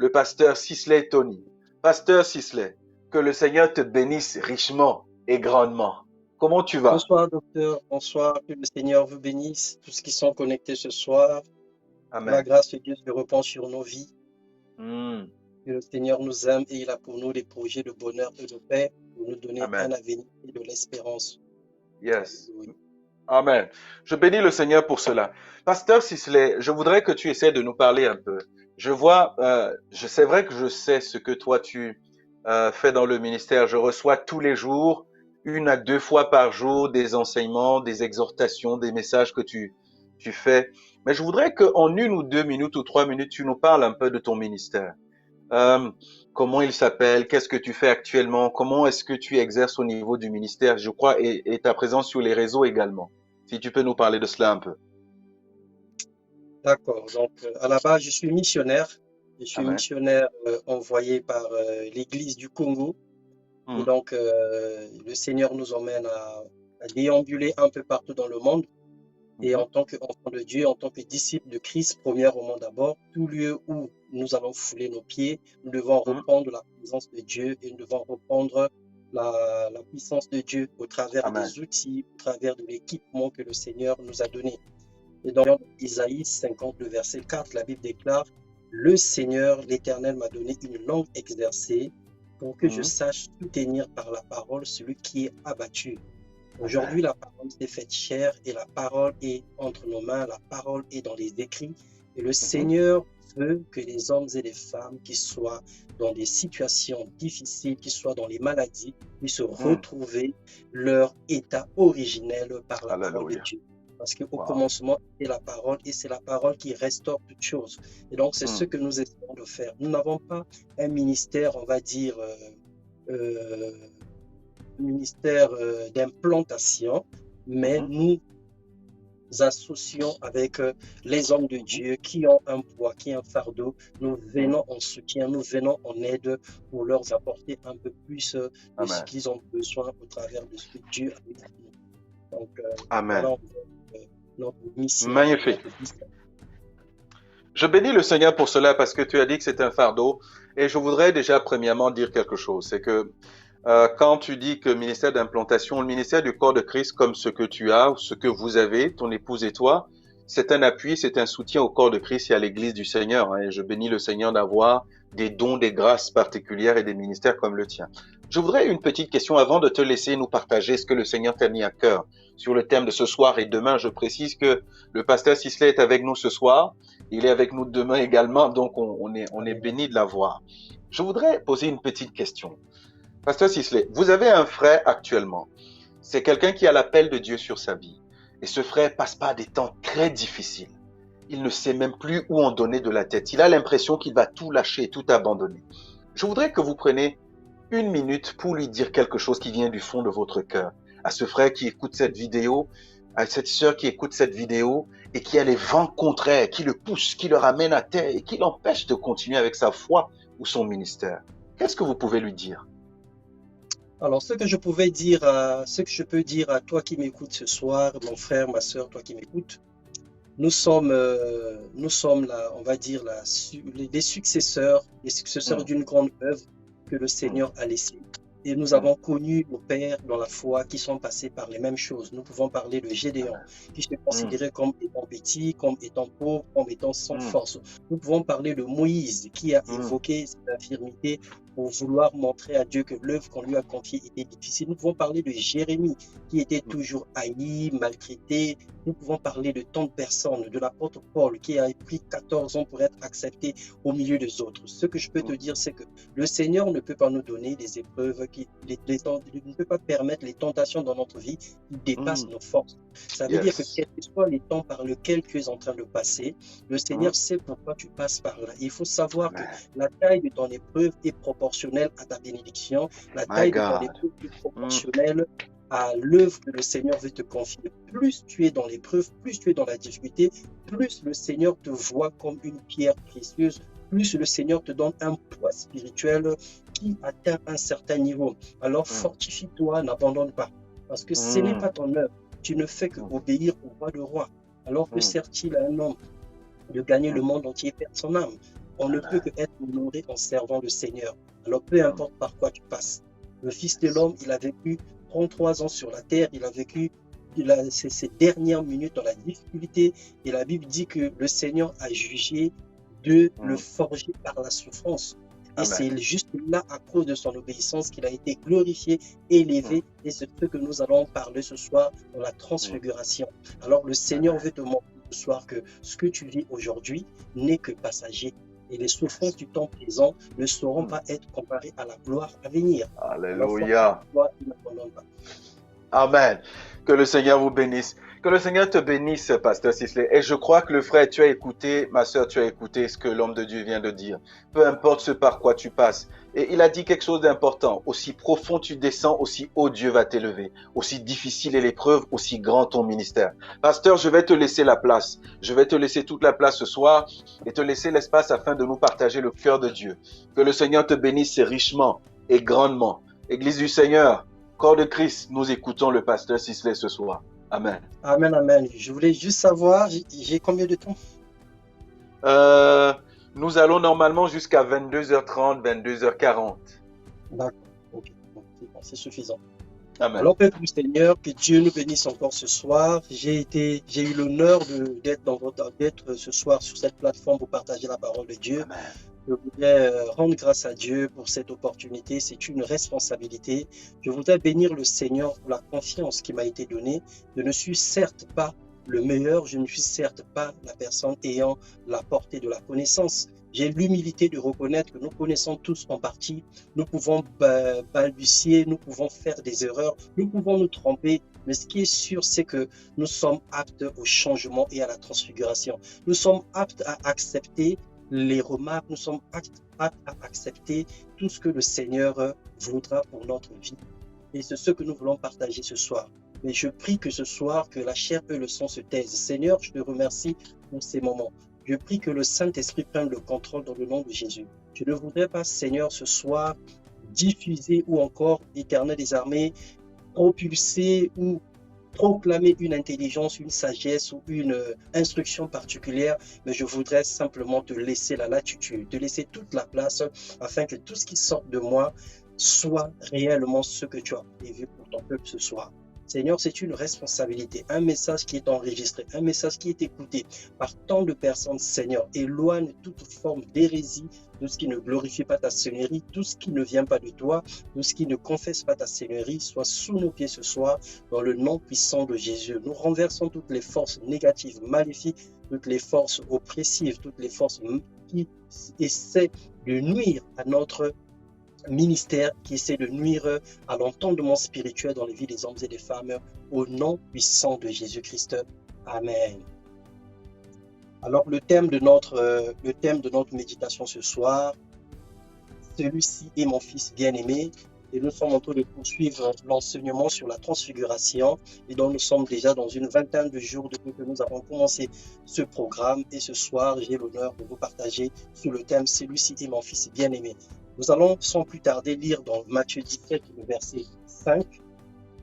le pasteur Sisley Tony. Pasteur Sisley, que le Seigneur te bénisse richement et grandement. Comment tu vas? Bonsoir, docteur. Bonsoir. Que le Seigneur vous bénisse. Tous ceux qui sont connectés ce soir, que la Amen. grâce de Dieu se répand sur nos vies. Hmm. Que le Seigneur nous aime et il a pour nous des projets de bonheur et de paix pour nous donner un Amen. avenir et de l'espérance. Yes. Alléluia. Amen. Je bénis le Seigneur pour cela. Pasteur Sisley, je voudrais que tu essaies de nous parler un peu. C'est vrai que je sais ce que toi tu fais dans le ministère. Je reçois tous les jours, 1 à 2 fois par jour, des enseignements, des exhortations, des messages que tu fais. Mais je voudrais qu'en 1 ou 2 minutes ou 3 minutes, tu nous parles un peu de ton ministère. Euh, Comment il s'appelle? Qu'est-ce que tu fais actuellement? Comment est-ce que tu exerces au niveau du ministère, je crois, et ta présence sur les réseaux également? Si tu peux nous parler de cela un peu. D'accord. Donc, à la base, je suis missionnaire. Je suis Amen. missionnaire envoyé par l'Église du Congo. Et Mhm, donc, le Seigneur nous emmène à déambuler un peu partout dans le monde. Et mhm, en tant qu'enfant de Dieu, en tant que disciple de Christ, premièrement d'abord, tout lieu où nous allons fouler nos pieds, nous devons mhm, reprendre la présence de Dieu et nous devons reprendre la puissance de Dieu au travers amen. des outils, au travers de l'équipement que le Seigneur nous a donné. Et dans Isaïe 50, le verset 4, la Bible déclare, le Seigneur, l'Éternel, m'a donné une langue exercée pour que je Mhm, sache soutenir par la parole celui qui est abattu. Aujourd'hui, amen. la parole s'est faite chair et la parole est entre nos mains, la parole est dans les écrits. Et le Mhm, Seigneur veut que les hommes et les femmes qui soient dans des situations difficiles, qui soient dans les maladies, puissent mhm. retrouver leur état originel par la parole de Alléluia. Dieu. Parce qu'au Wow. commencement, c'est la parole et c'est la parole qui restaure toutes choses. Et donc, c'est ce Mhm, que nous essayons de faire. Nous n'avons pas un ministère, on va dire, euh, ministère d'implantation, mais mhm, nous associons avec les hommes de mhm, Dieu qui ont un poids, qui ont un fardeau. Nous mhm. venons en soutien, nous venons en aide pour leur apporter un peu plus de ce Amen. qu'ils ont besoin au travers de ce que Dieu a fait pour nous. Donc, voilà Amen. notre mission, Magnifique. notre mission. Je bénis le Seigneur pour cela parce que tu as dit que c'est un fardeau. Et je voudrais déjà premièrement dire quelque chose. C'est que quand tu dis que ministère d'implantation, le ministère du corps de Christ, comme ce que tu as, ce que vous avez, ton épouse et toi, c'est un appui, c'est un soutien au corps de Christ et à l'Église du Seigneur. Et je bénis le Seigneur d'avoir des dons, des grâces particulières et des ministères comme le tien. Je voudrais une petite question avant de te laisser nous partager ce que le Seigneur t'a mis à cœur sur le thème de ce soir et demain. Je précise que le pasteur Sisley est avec nous ce soir. Il est avec nous demain également, donc on est Amen. béni de l'avoir. Je voudrais poser une petite question. Pasteur Sisley, vous avez un frère actuellement. C'est quelqu'un qui a l'appel de Dieu sur sa vie. Et ce frère passe par des temps très difficiles. Il ne sait même plus où en donner de la tête. Il a l'impression qu'il va tout lâcher, tout abandonner. Je voudrais que vous preniez 1 minute pour lui dire quelque chose qui vient du fond de votre cœur. À ce frère qui écoute cette vidéo, à cette sœur qui écoute cette vidéo et qui a les vents contraires, qui le poussent, qui le ramènent à terre et qui l'empêchent de continuer avec sa foi ou son ministère. Qu'est-ce que vous pouvez lui dire? Alors, ce que je peux dire à toi qui m'écoutes ce soir, mon frère, ma soeur, toi qui m'écoutes, nous sommes là, on va dire, les successeurs Hmm, d'une grande œuvre que le hmm, Seigneur a laissée. Et nous hmm. avons connu nos pères dans la foi qui sont passés par les mêmes choses. Nous pouvons parler de Gédéon, Amen. qui se Hmm, considérait comme étant petit, comme étant pauvre, comme étant sans hmm, force. Nous pouvons parler de Moïse, qui a hmm, évoqué cette infirmité pour vouloir montrer à Dieu que l'œuvre qu'on lui a confiée était difficile. Nous pouvons parler de Jérémie, qui était hmm, toujours haï, maltraité. Nous pouvons parler de tant de personnes, de l'apôtre Paul, qui a pris 14 ans pour être accepté au milieu des autres. Ce que je peux te hmm, dire, c'est que le Seigneur ne peut pas nous donner des épreuves, il ne peut pas permettre les tentations dans notre vie qui dépassent hmm. nos forces. Ça veut dire que Yes. quels que soient les temps par lesquels tu es en train de passer, le Hmm. Seigneur sait pourquoi tu passes par là. Il faut savoir que Amen. la taille de ton épreuve est proportionnelle à ta bénédiction. La My taille de ton God. épreuve est Hmm, proportionnelle à l'œuvre que le Seigneur veut te confier. Plus tu es dans l'épreuve, plus tu es dans la difficulté, plus le Seigneur te voit comme une pierre précieuse, plus le Seigneur te donne un poids spirituel qui atteint un certain niveau. Alors hmm, fortifie-toi, n'abandonne pas, parce que ce n'est hmm, pas ton œuvre. Tu ne fais que hmm, obéir au roi de roi. Alors que hmm, sert-il à un homme de gagner le hmm, monde entier et perdre son âme? On ne peut que être honoré en servant le Seigneur. Alors peu importe par quoi tu passes. Le Fils de l'homme, il a vécu 33 ans sur la terre, il a vécu ses dernières minutes dans la difficulté. Et la Bible dit que le Seigneur a jugé de le forger par la souffrance. Et c'est juste là, à cause de son obéissance, qu'il a été glorifié, élevé. Et c'est ce que nous allons parler ce soir dans la transfiguration. Alors le Seigneur veut te montrer ce soir que ce que tu vis aujourd'hui n'est que passager. Et les souffrances du temps présent ne sauront pas être comparées à la gloire à venir. Alléluia. Amen. Que le Seigneur vous bénisse. Que le Seigneur te bénisse, Pasteur Sisley. Et je crois que le frère, tu as écouté, ma soeur, tu as écouté ce que l'homme de Dieu vient de dire. Peu importe ce par quoi tu passes. Et il a dit quelque chose d'important. Aussi profond tu descends, aussi haut Dieu va t'élever. Aussi difficile est l'épreuve, aussi grand ton ministère. Pasteur, je vais te laisser la place. Je vais te laisser toute la place ce soir et te laisser l'espace afin de nous partager le cœur de Dieu. Que le Seigneur te bénisse richement et grandement. Église du Seigneur, corps de Christ, nous écoutons le pasteur Sisley ce soir. Amen. Amen, amen. Je voulais juste savoir, j'ai combien de temps? Nous allons normalement jusqu'à 22h30, 22h40. D'accord. Ok. C'est suffisant. Amen. Alors, Père du Seigneur, que Dieu nous bénisse encore ce soir. J'ai eu l'honneur d'être ce soir sur cette plateforme pour partager la parole de Dieu. Amen. Je voudrais rendre grâce à Dieu pour cette opportunité. C'est une responsabilité. Je voudrais bénir le Seigneur pour la confiance qui m'a été donnée. Je ne suis certes pas le meilleur. Je ne suis certes pas la personne ayant la portée de la connaissance. J'ai l'humilité de reconnaître que nous connaissons tous en partie. Nous pouvons balbutier, nous pouvons faire des erreurs, nous pouvons nous tromper. Mais ce qui est sûr, c'est que nous sommes aptes au changement et à la transfiguration. Nous sommes aptes à accepter les remarques, nous sommes aptes à accepter tout ce que le Seigneur voudra pour notre vie. Et c'est ce que nous voulons partager ce soir. Mais je prie que ce soir, que la chair et le sang se taisent. Seigneur, je te remercie pour ces moments. Je prie que le Saint-Esprit prenne le contrôle dans le nom de Jésus. Je ne voudrais pas, Seigneur, ce soir, diffuser ou encore, Éternel des armées, propulser ou proclamer une intelligence, une sagesse ou une instruction particulière, mais je voudrais simplement te laisser la latitude, te laisser toute la place afin que tout ce qui sort de moi soit réellement ce que tu as prévu pour ton peuple ce soir. Seigneur, c'est une responsabilité, un message qui est enregistré, un message qui est écouté par tant de personnes. Seigneur, éloigne toute forme d'hérésie, tout ce qui ne glorifie pas ta Seigneurie, tout ce qui ne vient pas de toi, tout ce qui ne confesse pas ta Seigneurie, soit sous nos pieds ce soir, dans le nom puissant de Jésus. Nous renversons toutes les forces négatives, maléfiques, toutes les forces oppressives, toutes les forces qui essaient de nuire à notre ministère, qui essaie de nuire à l'entendement spirituel dans les vies des hommes et des femmes, au nom puissant de Jésus-Christ. Amen. Alors, le thème de notre méditation ce soir, celui-ci est mon fils bien-aimé, et nous sommes en train de poursuivre l'enseignement sur la transfiguration, et donc nous sommes déjà dans une vingtaine de jours depuis que nous avons commencé ce programme, et ce soir, j'ai l'honneur de vous partager sous le thème « Celui-ci est mon fils bien-aimé ». Nous allons sans plus tarder lire dans Matthieu 17, le verset 5,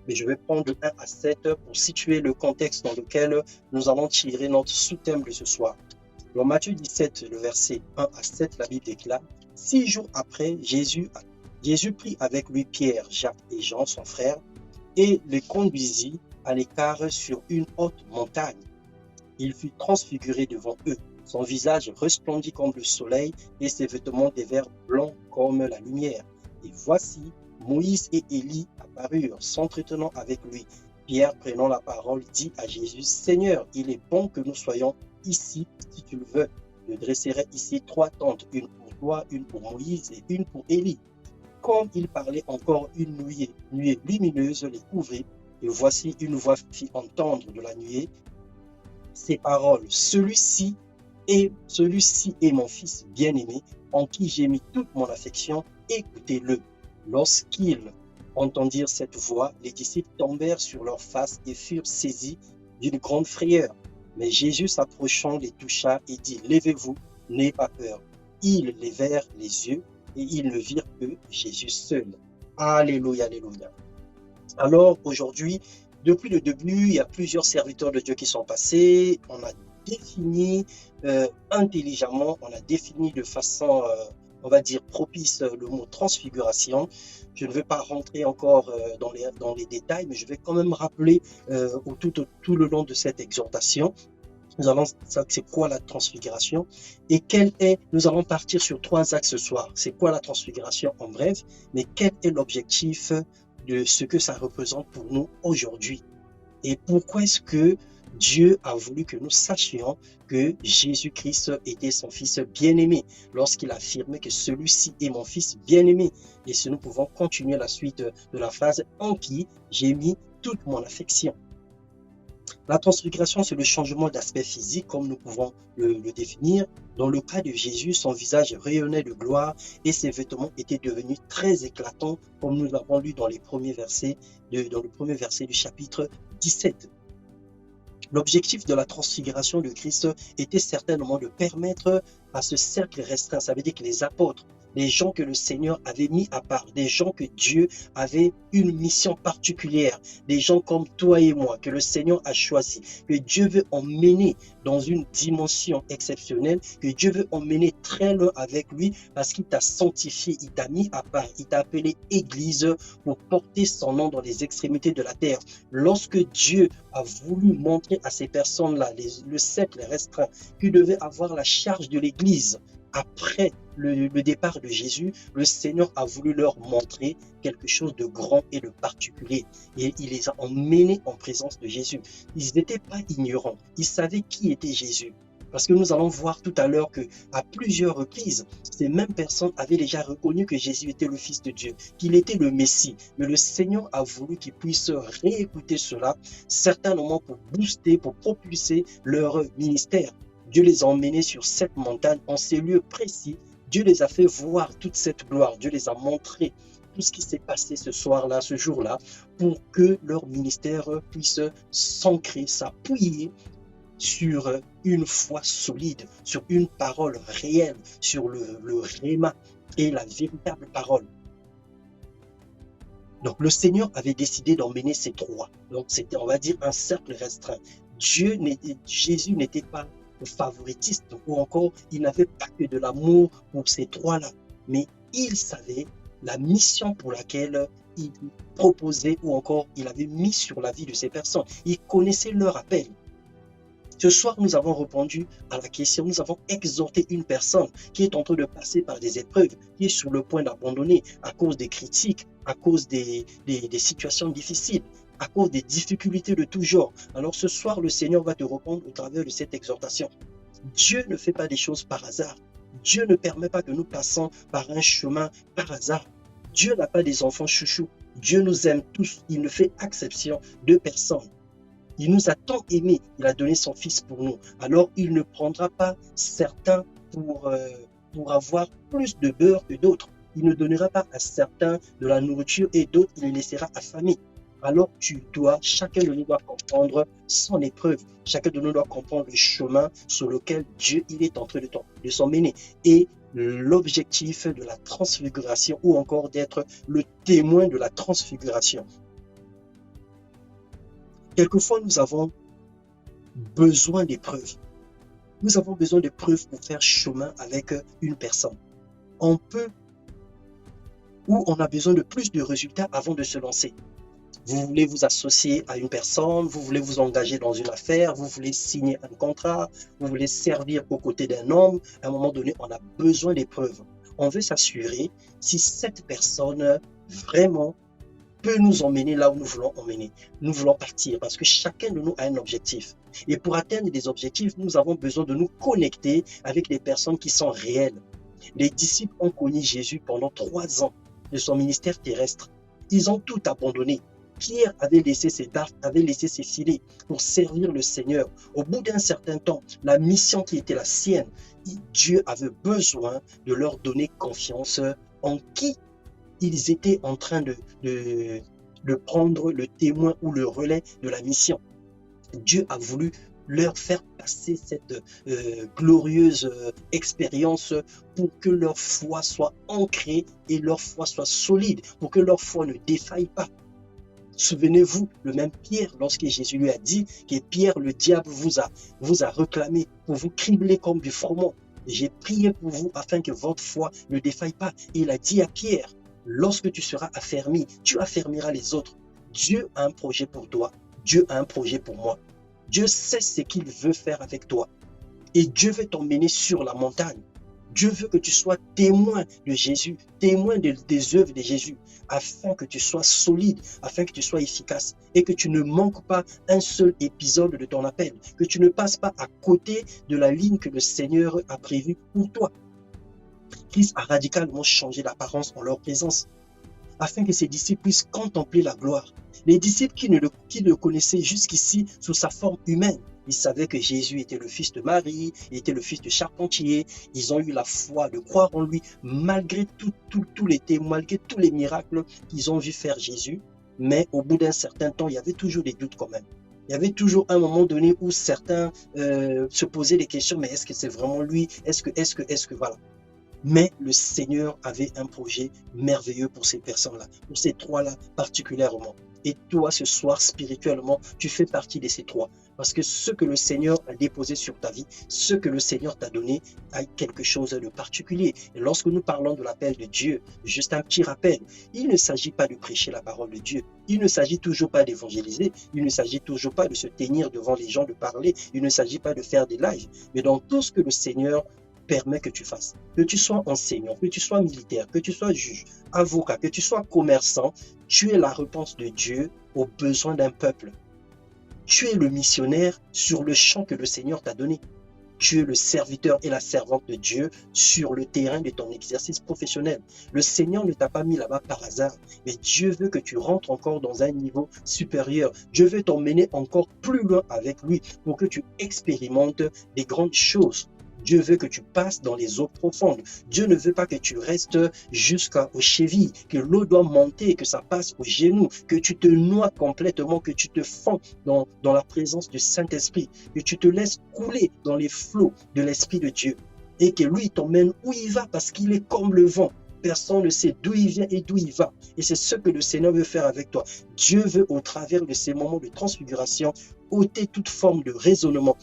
mais je vais prendre de 1 à 7 pour situer le contexte dans lequel nous allons tirer notre sous-thème de ce soir. Dans Matthieu 17, le verset 1 à 7, la Bible déclare « 6 jours après, Jésus prit avec lui Pierre, Jacques et Jean, son frère, et les conduisit à l'écart sur une haute montagne. Il fut transfiguré devant eux. Son visage resplendit comme le soleil et ses vêtements devinrent blancs comme la lumière. Et voici, Moïse et Élie apparurent, s'entretenant avec lui. Pierre, prenant la parole, dit à Jésus, « Seigneur, il est bon que nous soyons ici, si tu le veux. Je dresserai ici 3 tentes, une pour toi, une pour Moïse et une pour Élie. » Comme il parlait encore, une nuée lumineuse les couvrit. Et voici, une voix fit entendre de la nuée ces paroles, « Celui-ci est mon fils bien-aimé, en qui j'ai mis toute mon affection, écoutez-le. » Lorsqu'ils entendirent cette voix, les disciples tombèrent sur leurs faces et furent saisis d'une grande frayeur. Mais Jésus s'approchant les toucha et dit, « Levez-vous, n'ayez pas peur. » Ils levèrent les yeux et ils ne virent que Jésus seul. Alléluia, alléluia. Alors aujourd'hui, depuis le début, il y a plusieurs serviteurs de Dieu qui sont passés. On a défini intelligemment, on a défini de façon, on va dire, propice le mot transfiguration. Je ne vais pas rentrer encore dans les détails, mais je vais quand même rappeler tout le long de cette exhortation. Nous allons savoir c'est quoi la transfiguration et nous allons partir sur 3 axes ce soir. C'est quoi la transfiguration en bref, mais quel est l'objectif de ce que ça représente pour nous aujourd'hui? Et pourquoi est-ce que Dieu a voulu que nous sachions que Jésus-Christ était son Fils bien-aimé lorsqu'il affirmait que celui-ci est mon Fils bien-aimé. Et si nous pouvons continuer la suite de la phrase « en qui j'ai mis toute mon affection ». La transfiguration, c'est le changement d'aspect physique, comme nous pouvons le définir. Dans le cas de Jésus, son visage rayonnait de gloire et ses vêtements étaient devenus très éclatants, comme nous l'avons lu dans le premier verset du chapitre 17. L'objectif de la transfiguration de Christ était certainement de permettre à ce cercle restreint, ça veut dire que les apôtres, les gens que le Seigneur avait mis à part, des gens que Dieu avait une mission particulière, des gens comme toi et moi, que le Seigneur a choisi, que Dieu veut emmener dans une dimension exceptionnelle, que Dieu veut emmener très loin avec lui parce qu'il t'a sanctifié, il t'a mis à part, il t'a appelé Église pour porter son nom dans les extrémités de la terre. Lorsque Dieu a voulu montrer à ces personnes-là, le cercle restreint, qu'ils devaient avoir la charge de l'Église, après le départ de Jésus, le Seigneur a voulu leur montrer quelque chose de grand et de particulier. Et il les a emmenés en présence de Jésus. Ils n'étaient pas ignorants. Ils savaient qui était Jésus. Parce que nous allons voir tout à l'heure qu'à plusieurs reprises, ces mêmes personnes avaient déjà reconnu que Jésus était le Fils de Dieu, qu'il était le Messie. Mais le Seigneur a voulu qu'ils puissent réécouter cela, certainement pour booster, pour propulser leur ministère. Dieu les a emmenés sur cette montagne, en ces lieux précis. Dieu les a fait voir toute cette gloire. Dieu les a montré tout ce qui s'est passé ce soir-là, ce jour-là, pour que leur ministère puisse s'ancrer, s'appuyer sur une foi solide, sur une parole réelle, sur le réma et la véritable parole. Donc le Seigneur avait décidé d'emmener ces 3. Donc c'était, on va dire, un cercle restreint. Jésus n'était pas favoritiste ou encore il n'avait pas que de l'amour pour ces 3-là, mais il savait la mission pour laquelle il proposait ou encore il avait mis sur la vie de ces personnes. Il connaissait leur appel. Ce soir, nous avons répondu à la question, nous avons exhorté une personne qui est en train de passer par des épreuves, qui est sur le point d'abandonner à cause des critiques, à cause des situations difficiles, à cause des difficultés de tout genre. Alors ce soir, le Seigneur va te répondre au travers de cette exhortation. Dieu ne fait pas des choses par hasard. Dieu ne permet pas que nous passions par un chemin par hasard. Dieu n'a pas des enfants chouchous. Dieu nous aime tous. Il ne fait exception de personne. Il nous a tant aimés. Il a donné son Fils pour nous. Alors, il ne prendra pas certains pour avoir plus de beurre que d'autres. Il ne donnera pas à certains de la nourriture et d'autres, il les laissera affamés. Alors chacun de nous doit comprendre son épreuve. Chacun de nous doit comprendre le chemin sur lequel Dieu il est en train de s'emmener. Et l'objectif de la transfiguration ou encore d'être le témoin de la transfiguration. Quelquefois, nous avons besoin d'épreuves. Nous avons besoin de preuves pour faire chemin avec une personne. On a besoin de plus de résultats avant de se lancer. Vous voulez vous associer à une personne, vous voulez vous engager dans une affaire, vous voulez signer un contrat, vous voulez servir aux côtés d'un homme. À un moment donné, on a besoin d'épreuves. On veut s'assurer si cette personne vraiment peut nous emmener là où nous voulons emmener. Nous voulons partir parce que chacun de nous a un objectif. Et pour atteindre des objectifs, nous avons besoin de nous connecter avec des personnes qui sont réelles. Les disciples ont connu Jésus pendant 3 ans de son ministère terrestre. Ils ont tout abandonné. Pierre avait laissé ses barques, avait laissé ses filets pour servir le Seigneur. Au bout d'un certain temps, la mission qui était la sienne, Dieu avait besoin de leur donner confiance en qui ils étaient en train de prendre le témoin ou le relais de la mission. Dieu a voulu leur faire passer cette glorieuse expérience pour que leur foi soit ancrée et leur foi soit solide, pour que leur foi ne défaille pas. Souvenez-vous, le même Pierre, lorsque Jésus lui a dit que Pierre, le diable vous a réclamé pour vous cribler comme du froment. J'ai prié pour vous afin que votre foi ne défaille pas. Et il a dit à Pierre, lorsque tu seras affermi, tu affermiras les autres. Dieu a un projet pour toi. Dieu a un projet pour moi. Dieu sait ce qu'il veut faire avec toi. Et Dieu veut t'emmener sur la montagne. Dieu veut que tu sois témoin de Jésus, témoin des œuvres de Jésus, afin que tu sois solide, afin que tu sois efficace et que tu ne manques pas un seul épisode de ton appel, que tu ne passes pas à côté de la ligne que le Seigneur a prévue pour toi. Christ a radicalement changé l'apparence en leur présence, afin que ses disciples puissent contempler la gloire. Les disciples qui le connaissaient jusqu'ici sous sa forme humaine, ils savaient que Jésus était le fils de Marie, était le fils de charpentier. Ils ont eu la foi de croire en lui, malgré tous les témoins, malgré tous les miracles qu'ils ont vu faire Jésus. Mais au bout d'un certain temps, il y avait toujours des doutes quand même. Il y avait toujours un moment donné où certains se posaient des questions, mais est-ce que c'est vraiment lui? Est-ce que, voilà. Mais le Seigneur avait un projet merveilleux pour ces personnes-là, pour ces trois-là particulièrement. Et toi, ce soir, spirituellement, tu fais partie de ces trois. Parce que ce que le Seigneur a déposé sur ta vie, ce que le Seigneur t'a donné, a quelque chose de particulier. Et lorsque nous parlons de l'appel de Dieu, juste un petit rappel, il ne s'agit pas de prêcher la parole de Dieu. Il ne s'agit toujours pas d'évangéliser. Il ne s'agit toujours pas de se tenir devant les gens, de parler. Il ne s'agit pas de faire des lives. Mais dans tout ce que le Seigneur permet que tu fasses, que tu sois enseignant, que tu sois militaire, que tu sois juge, avocat, que tu sois commerçant, tu es la réponse de Dieu aux besoins d'un peuple. Tu es le missionnaire sur le champ que le Seigneur t'a donné. Tu es le serviteur et la servante de Dieu sur le terrain de ton exercice professionnel. Le Seigneur ne t'a pas mis là-bas par hasard, mais Dieu veut que tu rentres encore dans un niveau supérieur. Dieu veut t'emmener encore plus loin avec lui pour que tu expérimentes des grandes choses. Dieu veut que tu passes dans les eaux profondes. Dieu ne veut pas que tu restes jusqu'aux chevilles, que l'eau doit monter, que ça passe aux genoux, que tu te noies complètement, que tu te fonds dans la présence du Saint-Esprit, que tu te laisses couler dans les flots de l'Esprit de Dieu et que lui t'emmène où il va parce qu'il est comme le vent. Personne ne sait d'où il vient et d'où il va. Et c'est ce que le Seigneur veut faire avec toi. Dieu veut, au travers de ces moments de transfiguration, ôter toute forme de raisonnement.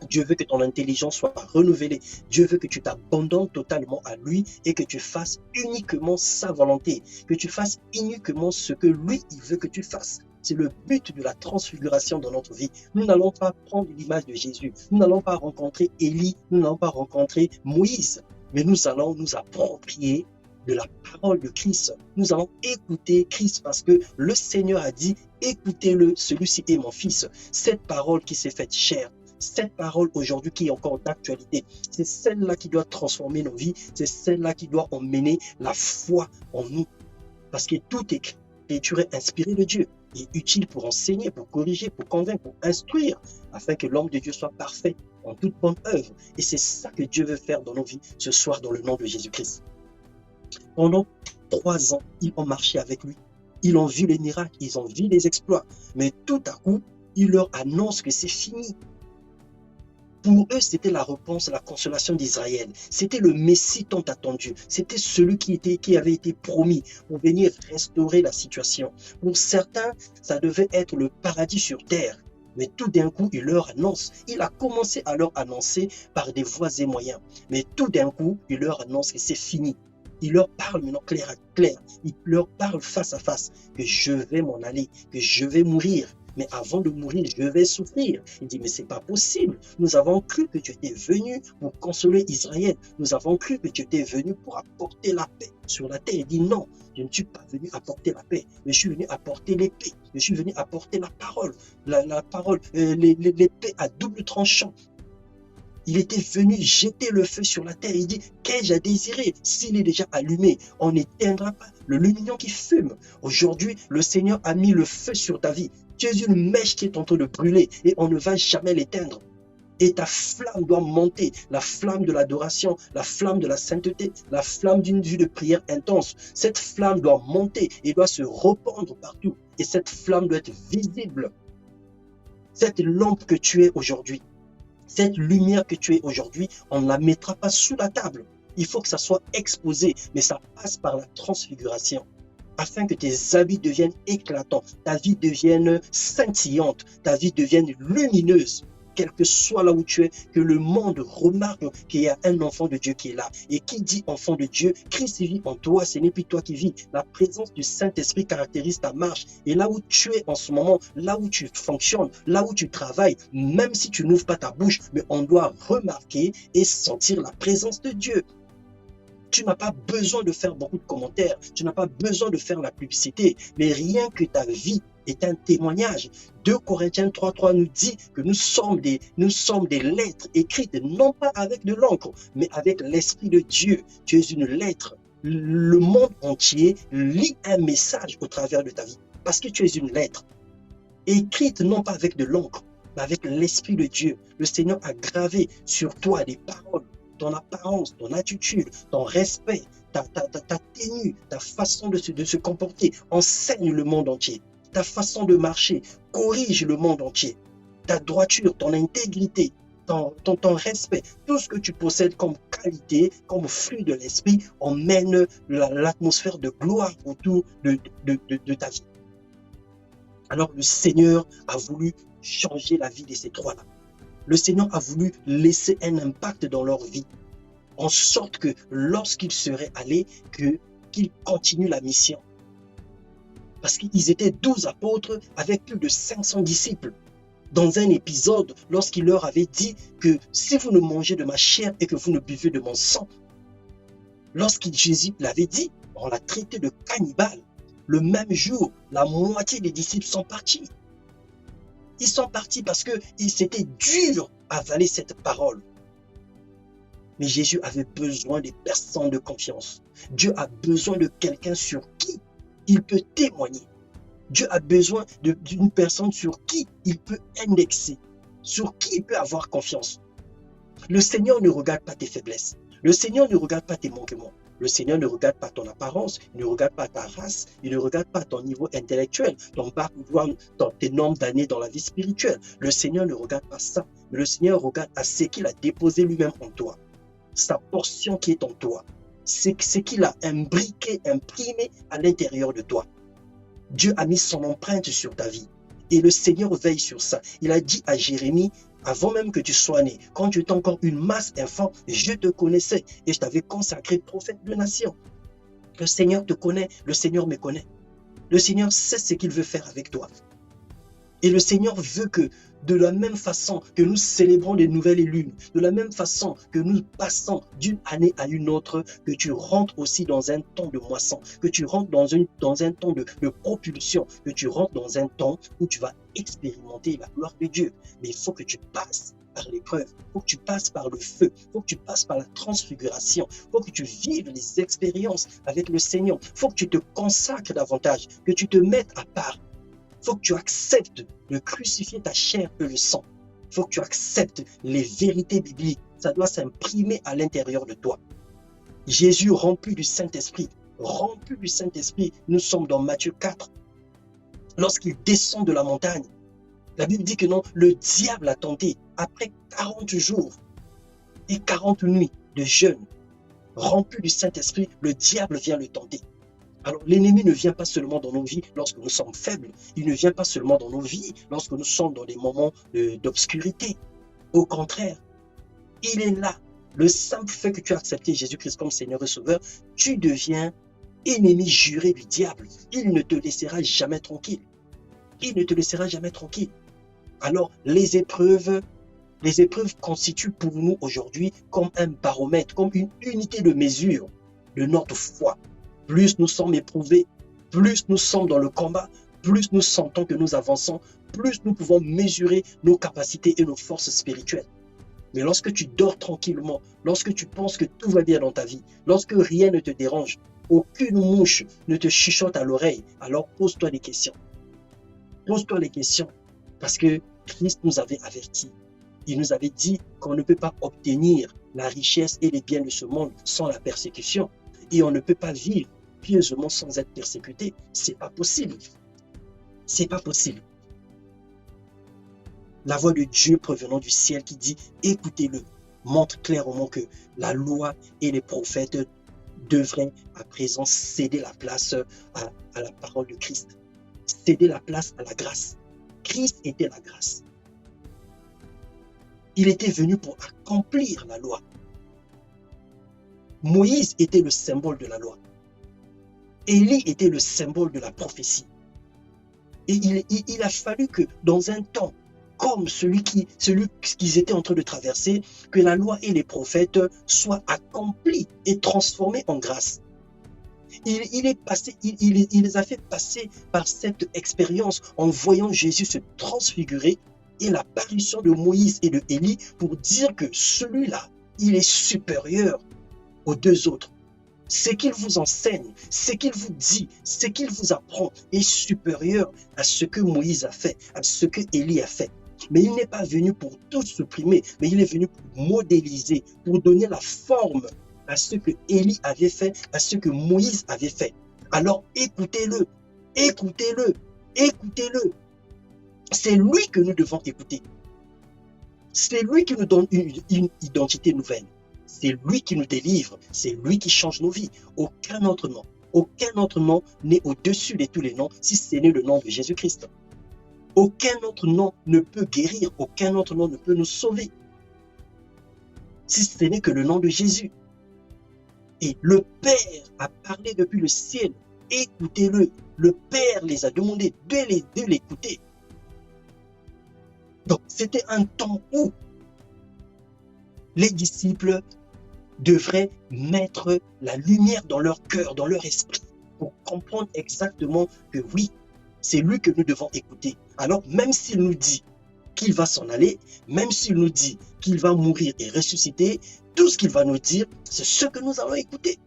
Dieu veut que ton intelligence soit renouvelée. Dieu veut que tu t'abandonnes totalement à lui et que tu fasses uniquement sa volonté. Que tu fasses uniquement ce que lui, il veut que tu fasses. C'est le but de la transfiguration dans notre vie. Nous n'allons pas prendre l'image de Jésus. Nous n'allons pas rencontrer Élie. Nous n'allons pas rencontrer Moïse. Mais nous allons nous approprier de la parole de Christ. Nous allons écouter Christ parce que le Seigneur a dit, écoutez-le, celui-ci est mon fils. Cette parole qui s'est faite chair. Cette parole aujourd'hui qui est encore d'actualité, c'est celle-là qui doit transformer nos vies, c'est celle-là qui doit emmener la foi en nous. Parce que toute écriture est inspirée de Dieu, est utile pour enseigner, pour corriger, pour convaincre, pour instruire, afin que l'homme de Dieu soit parfait en toute bonne œuvre. Et c'est ça que Dieu veut faire dans nos vies ce soir dans le nom de Jésus-Christ. Pendant 3 ans, ils ont marché avec lui. Ils ont vu les miracles, ils ont vu les exploits. Mais tout à coup, il leur annonce que c'est fini. Pour eux, c'était la réponse, la consolation d'Israël. C'était le Messie tant attendu. C'était celui qui avait été promis pour venir restaurer la situation. Pour certains, ça devait être le paradis sur terre. Mais tout d'un coup, il leur annonce. Il a commencé à leur annoncer par des voies et moyens. Mais tout d'un coup, il leur annonce que c'est fini. Il leur parle maintenant clair à clair. Il leur parle face à face que je vais m'en aller, que je vais mourir. Mais avant de mourir, je vais souffrir. Il dit, mais c'est pas possible. Nous avons cru que tu étais venu pour consoler Israël. Nous avons cru que tu étais venu pour apporter la paix sur la terre. Il dit, non, je ne suis pas venu apporter la paix, mais je suis venu apporter l'épée. Je suis venu apporter la parole, l'épée à double tranchant. Il était venu jeter le feu sur la terre. Il dit, qu'ai-je à désirer? S'il est déjà allumé, on n'éteindra pas le lumignon qui fume. Aujourd'hui, le Seigneur a mis le feu sur ta vie. Tu es une mèche qui est en train de brûler et on ne va jamais l'éteindre. Et ta flamme doit monter, la flamme de l'adoration, la flamme de la sainteté, la flamme d'une vie de prière intense. Cette flamme doit monter et doit se répandre partout. Et cette flamme doit être visible. Cette lampe que tu es aujourd'hui, cette lumière que tu es aujourd'hui, on ne la mettra pas sous la table. Il faut que ça soit exposé, mais ça passe par la transfiguration. afin que tes habits deviennent éclatants, ta vie devienne scintillante, ta vie devienne lumineuse. Quel que soit là où tu es, que le monde remarque qu'il y a un enfant de Dieu qui est là. Et qui dit enfant de Dieu, Christ vit en toi, ce n'est plus toi qui vis. La présence du Saint-Esprit caractérise ta marche. Et là où tu es en ce moment, là où tu fonctionnes, là où tu travailles, même si tu n'ouvres pas ta bouche, mais on doit remarquer et sentir la présence de Dieu. Tu n'as pas besoin de faire beaucoup de commentaires, tu n'as pas besoin de faire la publicité, mais rien que ta vie est un témoignage. 2 Corinthiens 3.3 nous dit que nous sommes des lettres écrites, non pas avec de l'encre, mais avec l'Esprit de Dieu. Tu es une lettre. Le monde entier lit un message au travers de ta vie, parce que tu es une lettre, écrite non pas avec de l'encre, mais avec l'Esprit de Dieu. Le Seigneur a gravé sur toi des paroles, ton apparence, ton attitude, ton respect, ta tenue, ta façon de se comporter, enseigne le monde entier. Ta façon de marcher corrige le monde entier. Ta droiture, ton intégrité, ton respect, tout ce que tu possèdes comme qualité, comme fruit de l'esprit, emmène l'atmosphère de gloire autour de ta vie. Alors le Seigneur a voulu changer la vie de ces trois-là. Le Seigneur a voulu laisser un impact dans leur vie, en sorte que lorsqu'ils seraient allés, qu'ils continuent la mission. Parce qu'ils étaient 12 apôtres avec plus de 500 disciples. Dans un épisode, lorsqu'il leur avait dit que si vous ne mangez de ma chair et que vous ne buvez de mon sang, Jésus l'avait dit, on l'a traité de cannibale. Le même jour, la moitié des disciples sont partis. Ils sont partis parce que c'était dur à avaler cette parole. Mais Jésus avait besoin des personnes de confiance. Dieu a besoin de quelqu'un sur qui il peut témoigner. Dieu a besoin d'une personne sur qui il peut indexer, sur qui il peut avoir confiance. Le Seigneur ne regarde pas tes faiblesses. Le Seigneur ne regarde pas tes manquements. Le Seigneur ne regarde pas ton apparence, il ne regarde pas ta race, il ne regarde pas ton niveau intellectuel, ton background, tes nombres d'années dans la vie spirituelle. Le Seigneur ne regarde pas ça, mais le Seigneur regarde à ce qu'il a déposé lui-même en toi, sa portion qui est en toi, c'est ce qu'il a imbriqué, imprimé à l'intérieur de toi. Dieu a mis son empreinte sur ta vie et le Seigneur veille sur ça. Il a dit à Jérémie, avant même que tu sois né, quand tu étais encore une masse enfant, je te connaissais et je t'avais consacré prophète de nation. Le Seigneur te connaît, le Seigneur me connaît. Le Seigneur sait ce qu'il veut faire avec toi. Et le Seigneur veut que, de la même façon que nous célébrons les nouvelles lunes, de la même façon que nous passons d'une année à une autre, que tu rentres aussi dans un temps de moisson, que tu rentres dans un temps de propulsion, que tu rentres dans un temps où tu vas expérimenter la gloire de Dieu. Mais il faut que tu passes par l'épreuve, il faut que tu passes par le feu, il faut que tu passes par la transfiguration, il faut que tu vives les expériences avec le Seigneur, il faut que tu te consacres davantage, que tu te mettes à part. Il faut que tu acceptes de crucifier ta chair et le sang. Il faut que tu acceptes les vérités bibliques. Ça doit s'imprimer à l'intérieur de toi. Jésus rempli du Saint-Esprit. Rempli du Saint-Esprit, nous sommes dans Matthieu 4. Lorsqu'il descend de la montagne, la Bible dit que non, le diable a tenté. Après 40 jours et 40 nuits de jeûne, rempli du Saint-Esprit, le diable vient le tenter. Alors l'ennemi ne vient pas seulement dans nos vies lorsque nous sommes faibles, il ne vient pas seulement dans nos vies lorsque nous sommes dans des moments d'obscurité. Au contraire, il est là. Le simple fait que tu as accepté Jésus-Christ comme Seigneur et Sauveur, tu deviens ennemi juré du diable. Il ne te laissera jamais tranquille. Il ne te laissera jamais tranquille. Alors les épreuves constituent pour nous aujourd'hui comme un baromètre, comme une unité de mesure de notre foi. Plus nous sommes éprouvés, plus nous sommes dans le combat, plus nous sentons que nous avançons, plus nous pouvons mesurer nos capacités et nos forces spirituelles. Mais lorsque tu dors tranquillement, lorsque tu penses que tout va bien dans ta vie, lorsque rien ne te dérange, aucune mouche ne te chuchote à l'oreille, alors pose-toi des questions. Pose-toi des questions, parce que Christ nous avait avertis. Il nous avait dit qu'on ne peut pas obtenir la richesse et les biens de ce monde sans la persécution. Et on ne peut pas vivre pieusement sans être persécuté. C'est pas possible. C'est pas possible. La voix de Dieu provenant du ciel qui dit, écoutez-le, montre clairement que la loi et les prophètes devrait à présent céder la place à la parole de Christ, céder la place à la grâce. Christ était la grâce. Il était venu pour accomplir la loi. Moïse était le symbole de la loi. Élie était le symbole de la prophétie. Et il a fallu que dans un temps comme celui qu'ils étaient en train de traverser, que la loi et les prophètes soient accomplis et transformés en grâce. Il les a fait passer par cette expérience en voyant Jésus se transfigurer et l'apparition de Moïse et de Élie pour dire que celui-là, il est supérieur aux deux autres. Ce qu'il vous enseigne, ce qu'il vous dit, ce qu'il vous apprend est supérieur à ce que Moïse a fait, à ce que Élie a fait. Mais il n'est pas venu pour tout supprimer, mais il est venu pour modéliser, pour donner la forme à ce que Élie avait fait, à ce que Moïse avait fait. Alors écoutez-le, écoutez-le, écoutez-le. C'est lui que nous devons écouter. C'est lui qui nous donne une identité nouvelle. C'est lui qui nous délivre, c'est lui qui change nos vies. Aucun autre nom n'est au-dessus de tous les noms si ce n'est le nom de Jésus-Christ. Aucun autre nom ne peut guérir, aucun autre nom ne peut nous sauver. Si ce n'est que le nom de Jésus. Et le Père a parlé depuis le ciel. Écoutez-le. Le Père les a demandé de l'écouter. Donc, c'était un temps où les disciples devraient mettre la lumière dans leur cœur, dans leur esprit, pour comprendre exactement que oui, c'est lui que nous devons écouter. Alors, même s'il nous dit qu'il va s'en aller, même s'il nous dit qu'il va mourir et ressusciter, tout ce qu'il va nous dire, c'est ce que nous allons écouter.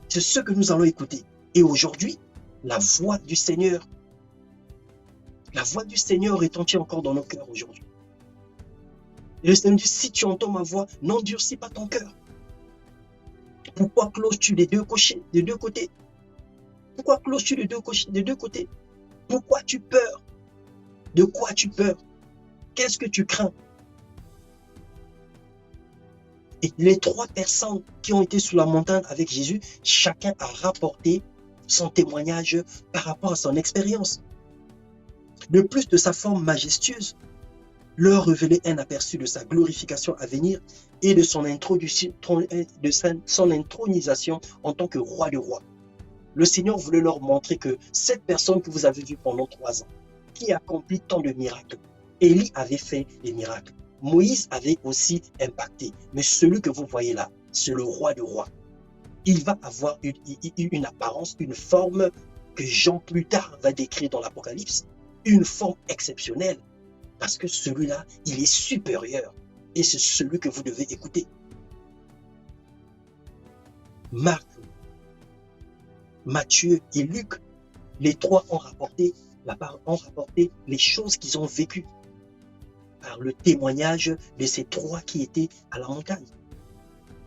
C'est ce que nous allons écouter. Et aujourd'hui, la voix du Seigneur retentit encore dans nos cœurs aujourd'hui. Et le Seigneur dit, si tu entends ma voix, n'endurcis pas ton cœur. Pourquoi closes-tu des deux côtés? Pourquoi closes-tu des deux côtés? Pourquoi tu peurs? De quoi tu peurs? Qu'est-ce que tu crains? Et les 3 personnes qui ont été sur la montagne avec Jésus, chacun a rapporté son témoignage par rapport à son expérience. De plus de sa forme majestueuse, leur révélait un aperçu de sa glorification à venir et de son intronisation en tant que roi de rois. Le Seigneur voulait leur montrer que cette personne que vous avez vue pendant 3 ans, qui accomplit tant de miracles, Élie avait fait des miracles, Moïse avait aussi impacté, mais celui que vous voyez là, c'est le roi de rois. Il va avoir une apparence, une forme que Jean plus tard va décrire dans l'Apocalypse, une forme exceptionnelle, parce que celui-là, il est supérieur, et c'est celui que vous devez écouter. Marc, Matthieu et Luc, les 3 ont rapporté les choses qu'ils ont vécues par le témoignage de ces 3 qui étaient à la montagne.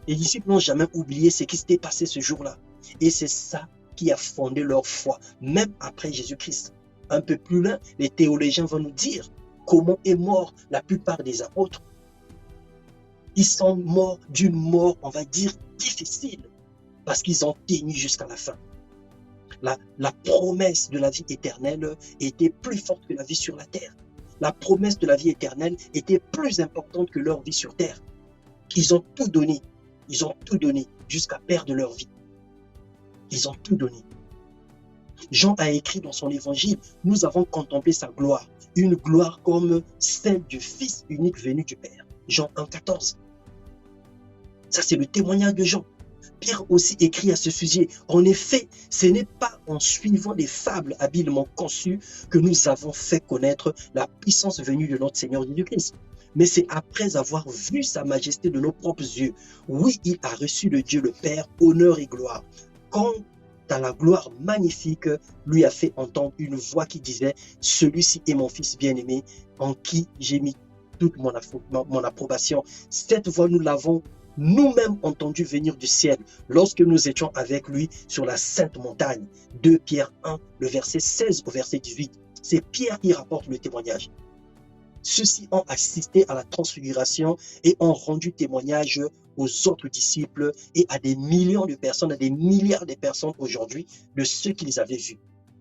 Les disciples n'ont jamais oublié ce qui s'était passé ce jour-là. Et c'est ça qui a fondé leur foi, même après Jésus-Christ. Un peu plus loin, les théologiens vont nous dire comment est mort la plupart des apôtres. Ils sont morts d'une mort, on va dire, difficile, parce qu'ils ont tenu jusqu'à la fin. La promesse de la vie éternelle était plus forte que la vie sur la terre. La promesse de la vie éternelle était plus importante que leur vie sur terre. Ils ont tout donné jusqu'à perdre leur vie. Ils ont tout donné. Jean a écrit dans son évangile, nous avons contemplé sa gloire, une gloire comme celle du Fils unique venu du Père. Jean 1,14. Ça, c'est le témoignage de Jean. Pierre aussi écrit à ce sujet. En effet, ce n'est pas en suivant des fables habilement conçues que nous avons fait connaître la puissance venue de notre Seigneur Jésus-Christ. Mais c'est après avoir vu sa majesté de nos propres yeux. Oui, il a reçu de Dieu le Père honneur et gloire. Quant à la gloire magnifique, lui a fait entendre une voix qui disait « Celui-ci est mon Fils bien-aimé, en qui j'ai mis toute mon approbation. » Cette voix, nous l'avons nous-mêmes entendu venir du ciel lorsque nous étions avec lui sur la sainte montagne. 2 Pierre 1, le verset 16 au verset 18. C'est Pierre qui rapporte le témoignage. Ceux-ci ont assisté à la transfiguration et ont rendu témoignage aux autres disciples et à des millions de personnes, à des milliards de personnes aujourd'hui de ce qu'ils avaient vu.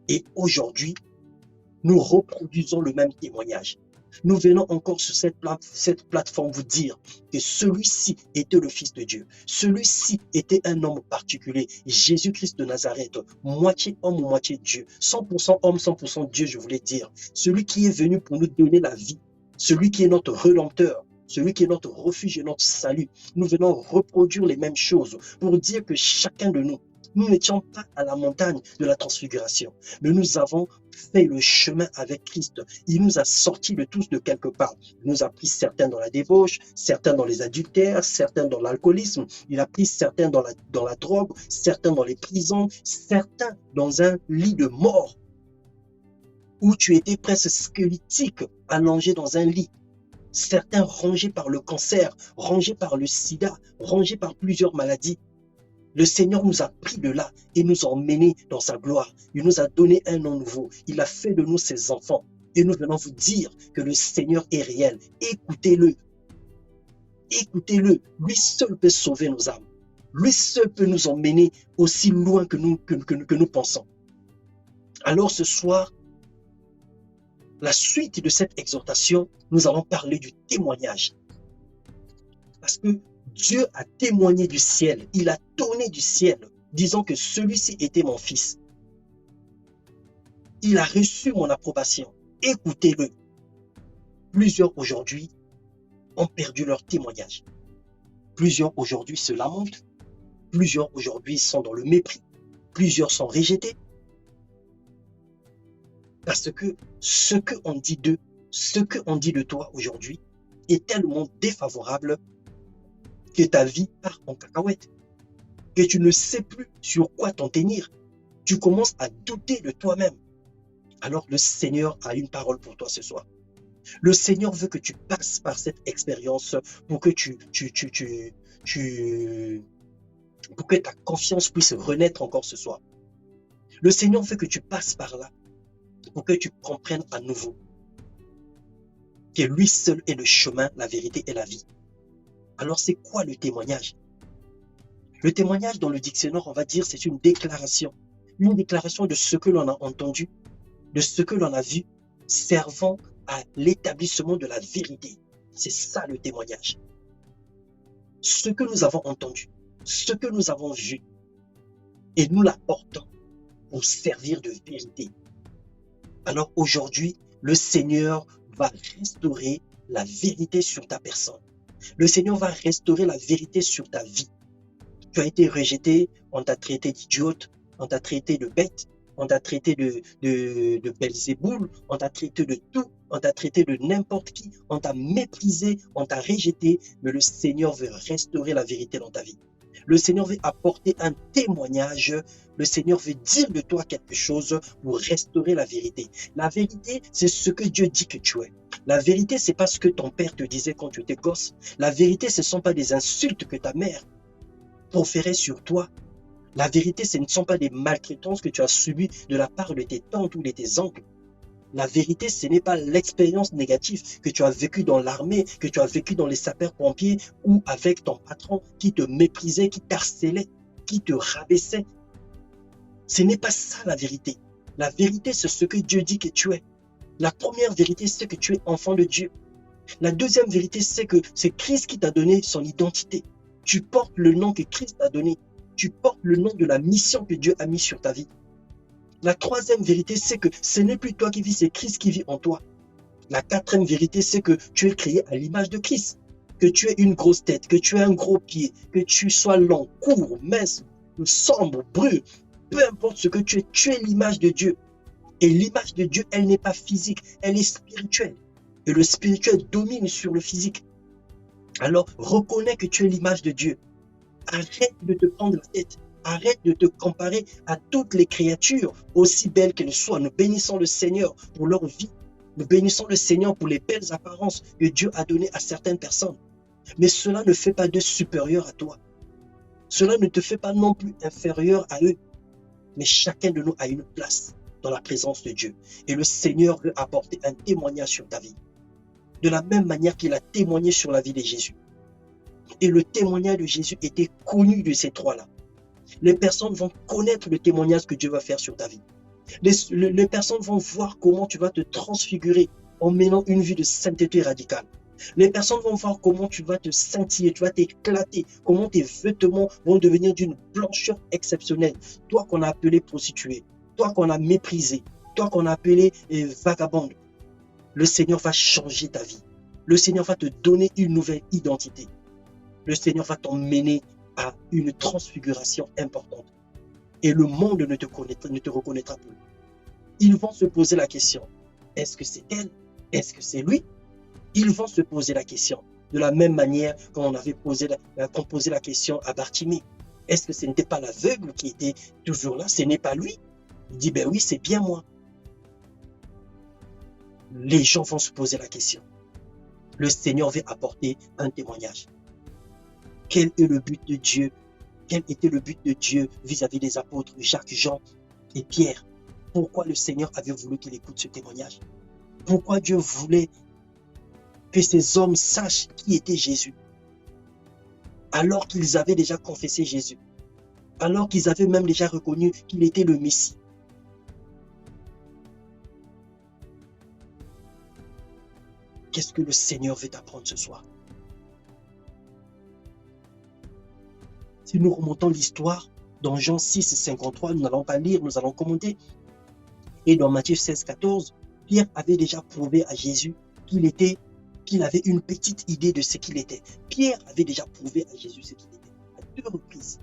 Et aujourd'hui, nous reproduisons le même témoignage. Nous venons encore sur cette plateforme vous dire que celui-ci était le Fils de Dieu. Celui-ci était un homme particulier, Jésus-Christ de Nazareth, moitié homme, moitié Dieu. 100% homme, 100% Dieu, je voulais dire. Celui qui est venu pour nous donner la vie. Celui qui est notre Rédempteur. Celui qui est notre refuge et notre salut. Nous venons reproduire les mêmes choses pour dire que chacun de nous, nous n'étions pas à la montagne de la transfiguration, mais nous avons fait le chemin avec Christ. Il nous a sortis de tous de quelque part. Il nous a pris certains dans la débauche, certains dans les adultères, certains dans l'alcoolisme. Il a pris certains dans la drogue, certains dans les prisons, certains dans un lit de mort où tu étais presque squelettique, allongé dans un lit. Certains rongés par le cancer, rongés par le sida, rongés par plusieurs maladies. Le Seigneur nous a pris de là et nous a emmenés dans sa gloire. Il nous a donné un nom nouveau. Il a fait de nous ses enfants. Et nous venons vous dire que le Seigneur est réel. Écoutez-le. Écoutez-le. Lui seul peut sauver nos âmes. Lui seul peut nous emmener aussi loin que nous pensons. Alors ce soir, la suite de cette exhortation, nous allons parler du témoignage. Parce que Dieu a témoigné du ciel, il a tonné du ciel, disant que celui-ci était mon fils. Il a reçu mon approbation. Écoutez-le. Plusieurs aujourd'hui ont perdu leur témoignage. Plusieurs aujourd'hui se lamentent. Plusieurs aujourd'hui sont dans le mépris. Plusieurs sont rejetés. Parce que ce qu'on dit d'eux, ce qu'on dit de toi aujourd'hui est tellement défavorable que ta vie part en cacahuète, que tu ne sais plus sur quoi t'en tenir. Tu commences à douter de toi-même. Alors le Seigneur a une parole pour toi ce soir. Le Seigneur veut que tu passes par cette expérience pour que pour que ta confiance puisse renaître encore ce soir. Le Seigneur veut que tu passes par là pour que tu comprennes à nouveau que lui seul est le chemin, la vérité et la vie. Alors c'est quoi le témoignage? Le témoignage dans le dictionnaire, on va dire, c'est une déclaration de ce que l'on a entendu, de ce que l'on a vu, servant à l'établissement de la vérité. C'est ça le témoignage. Ce que nous avons entendu, ce que nous avons vu, et nous l'apportons pour servir de vérité. Alors aujourd'hui, le Seigneur va restaurer la vérité sur ta personne. Le Seigneur va restaurer la vérité sur ta vie. Tu as été rejeté, on t'a traité d'idiote, on t'a traité de bête, on t'a traité de Belzéboul, on t'a traité de tout, on t'a traité de n'importe qui, on t'a méprisé, on t'a rejeté, mais le Seigneur veut restaurer la vérité dans ta vie. Le Seigneur veut apporter un témoignage. Le Seigneur veut dire de toi quelque chose pour restaurer la vérité. La vérité, c'est ce que Dieu dit que tu es. La vérité, c'est pas ce que ton père te disait quand tu étais gosse. La vérité, ce ne sont pas des insultes que ta mère proférait sur toi. La vérité, ce ne sont pas des maltraitances que tu as subies de la part de tes tantes ou de tes oncles. La vérité, ce n'est pas l'expérience négative que tu as vécue dans l'armée, que tu as vécue dans les sapeurs-pompiers ou avec ton patron qui te méprisait, qui t'harcelait, qui te rabaissait. Ce n'est pas ça la vérité. La vérité, c'est ce que Dieu dit que tu es. La première vérité, c'est que tu es enfant de Dieu. La deuxième vérité, c'est que c'est Christ qui t'a donné son identité. Tu portes le nom que Christ t'a donné. Tu portes le nom de la mission que Dieu a mis sur ta vie. La troisième vérité, c'est que ce n'est plus toi qui vis, c'est Christ qui vit en toi. La quatrième vérité, c'est que tu es créé à l'image de Christ. Que tu aies une grosse tête, que tu aies un gros pied, que tu sois long, court, mince, sombre, brun. Peu importe ce que tu es l'image de Dieu. Et l'image de Dieu, elle n'est pas physique, elle est spirituelle. Et le spirituel domine sur le physique. Alors, reconnais que tu es l'image de Dieu. Arrête de te prendre la tête. Arrête de te comparer à toutes les créatures, aussi belles qu'elles soient. Nous bénissons le Seigneur pour leur vie. Nous bénissons le Seigneur pour les belles apparences que Dieu a données à certaines personnes. Mais cela ne fait pas d'eux supérieurs à toi. Cela ne te fait pas non plus inférieur à eux. Mais chacun de nous a une place dans la présence de Dieu. Et le Seigneur veut apporter un témoignage sur ta vie. De la même manière qu'il a témoigné sur la vie de Jésus. Et le témoignage de Jésus était connu de ces trois-là. Les personnes vont connaître le témoignage que Dieu va faire sur ta vie. Les personnes vont voir comment tu vas te transfigurer en menant une vie de sainteté radicale. Les personnes vont voir comment tu vas te scintiller, tu vas t'éclater, comment tes vêtements vont devenir d'une blancheur exceptionnelle. Toi qu'on a appelé prostituée, toi qu'on a méprisé, toi qu'on a appelé vagabonde, le Seigneur va changer ta vie. Le Seigneur va te donner une nouvelle identité. Le Seigneur va t'emmener à une transfiguration importante. Et le monde ne te reconnaîtra plus. Ils vont se poser la question, est-ce que c'est elle? Est-ce que c'est lui? Ils vont se poser la question. De la même manière qu'on posé la question à Bartimée. Est-ce que ce n'était pas l'aveugle qui était toujours là? Ce n'est pas lui? Il dit, ben oui, c'est bien moi. Les gens vont se poser la question. Le Seigneur veut apporter un témoignage. Quel est le but de Dieu? Quel était le but de Dieu vis-à-vis des apôtres Jacques, Jean et Pierre? Pourquoi le Seigneur avait voulu qu'il écoute ce témoignage? Pourquoi Dieu voulait que ces hommes sachent qui était Jésus? Alors qu'ils avaient déjà confessé Jésus. Alors qu'ils avaient même déjà reconnu qu'il était le Messie. Qu'est-ce que le Seigneur veut t'apprendre ce soir? Si nous remontons l'histoire, dans Jean 6, 53, nous n'allons pas lire, nous allons commenter. Et dans Matthieu 16, 14, Pierre avait déjà prouvé à Jésus qu'il avait une petite idée de ce qu'il était. Pierre avait déjà prouvé à Jésus ce qu'il était. À 2 reprises,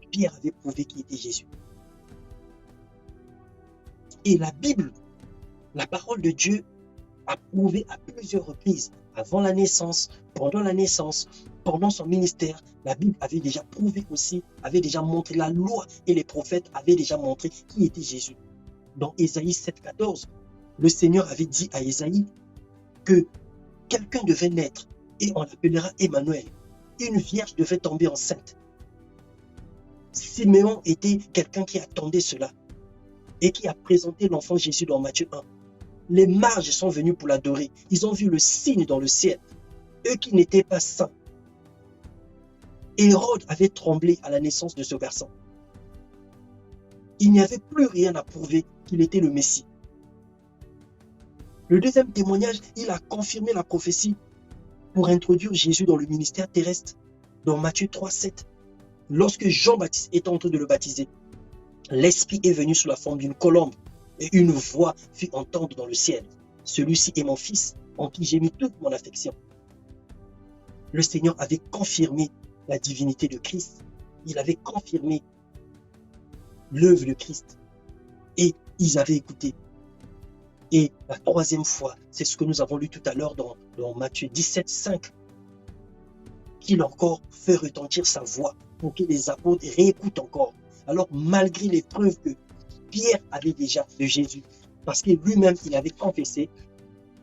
Pierre avait prouvé qu'il était Jésus. Et la Bible, la parole de Dieu, a prouvé à plusieurs reprises, avant la naissance, pendant son ministère, la Bible avait déjà prouvé aussi, avait déjà montré, la loi et les prophètes avaient déjà montré qui était Jésus. Dans Ésaïe 7, 14, le Seigneur avait dit à Ésaïe que quelqu'un devait naître et on l'appellera Emmanuel. Une vierge devait tomber enceinte. Siméon était quelqu'un qui attendait cela et qui a présenté l'enfant Jésus dans Matthieu 1. Les mages sont venus pour l'adorer. Ils ont vu le signe dans le ciel. Eux qui n'étaient pas saints. Hérode avait tremblé à la naissance de ce garçon. Il n'y avait plus rien à prouver qu'il était le Messie. Le deuxième témoignage, il a confirmé la prophétie pour introduire Jésus dans le ministère terrestre. Dans Matthieu 3, 7. Lorsque Jean-Baptiste était en train de le baptiser, l'Esprit est venu sous la forme d'une colombe. Et une voix fut entendre dans le ciel. Celui-ci est mon fils, en qui j'ai mis toute mon affection. Le Seigneur avait confirmé la divinité de Christ. Il avait confirmé l'œuvre de Christ. Et ils avaient écouté. Et la troisième fois, c'est ce que nous avons lu tout à l'heure dans Matthieu 17, 5. Qu'il encore fait retentir sa voix pour que les apôtres réécoutent encore. Alors malgré les preuves que Pierre avait déjà de Jésus, parce que lui-même, il avait confessé,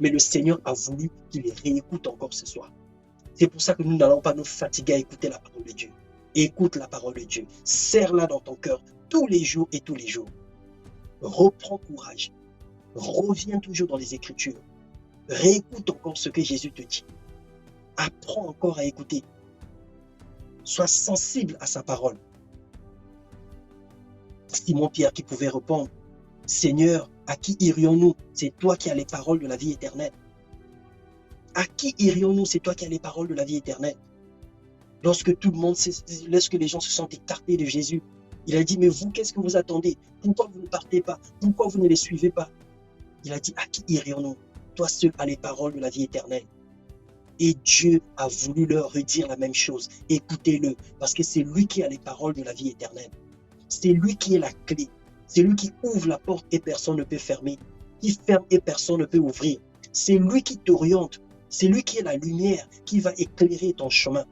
mais le Seigneur a voulu qu'il les réécoute encore ce soir. C'est pour ça que nous n'allons pas nous fatiguer à écouter la parole de Dieu. Écoute la parole de Dieu. Serre-la dans ton cœur tous les jours et tous les jours. Reprends courage. Reviens toujours dans les Écritures. Réécoute encore ce que Jésus te dit. Apprends encore à écouter. Sois sensible à sa parole. Simon-Pierre qui pouvait répondre, Seigneur, à qui irions-nous? C'est toi qui as les paroles de la vie éternelle. À qui irions-nous? C'est toi qui as les paroles de la vie éternelle. Lorsque tout le monde, lorsque les gens se sont écartés de Jésus, il a dit, mais vous, qu'est-ce que vous attendez? Pourquoi vous ne partez pas? Pourquoi vous ne les suivez pas? Il a dit, à qui irions-nous? Toi seul as les paroles de la vie éternelle. Et Dieu a voulu leur redire la même chose. Écoutez-le, parce que c'est lui qui a les paroles de la vie éternelle. C'est lui qui est la clé. C'est lui qui ouvre la porte et personne ne peut fermer. Qui ferme et personne ne peut ouvrir. C'est lui qui t'oriente. C'est lui qui est la lumière, qui va éclairer ton chemin.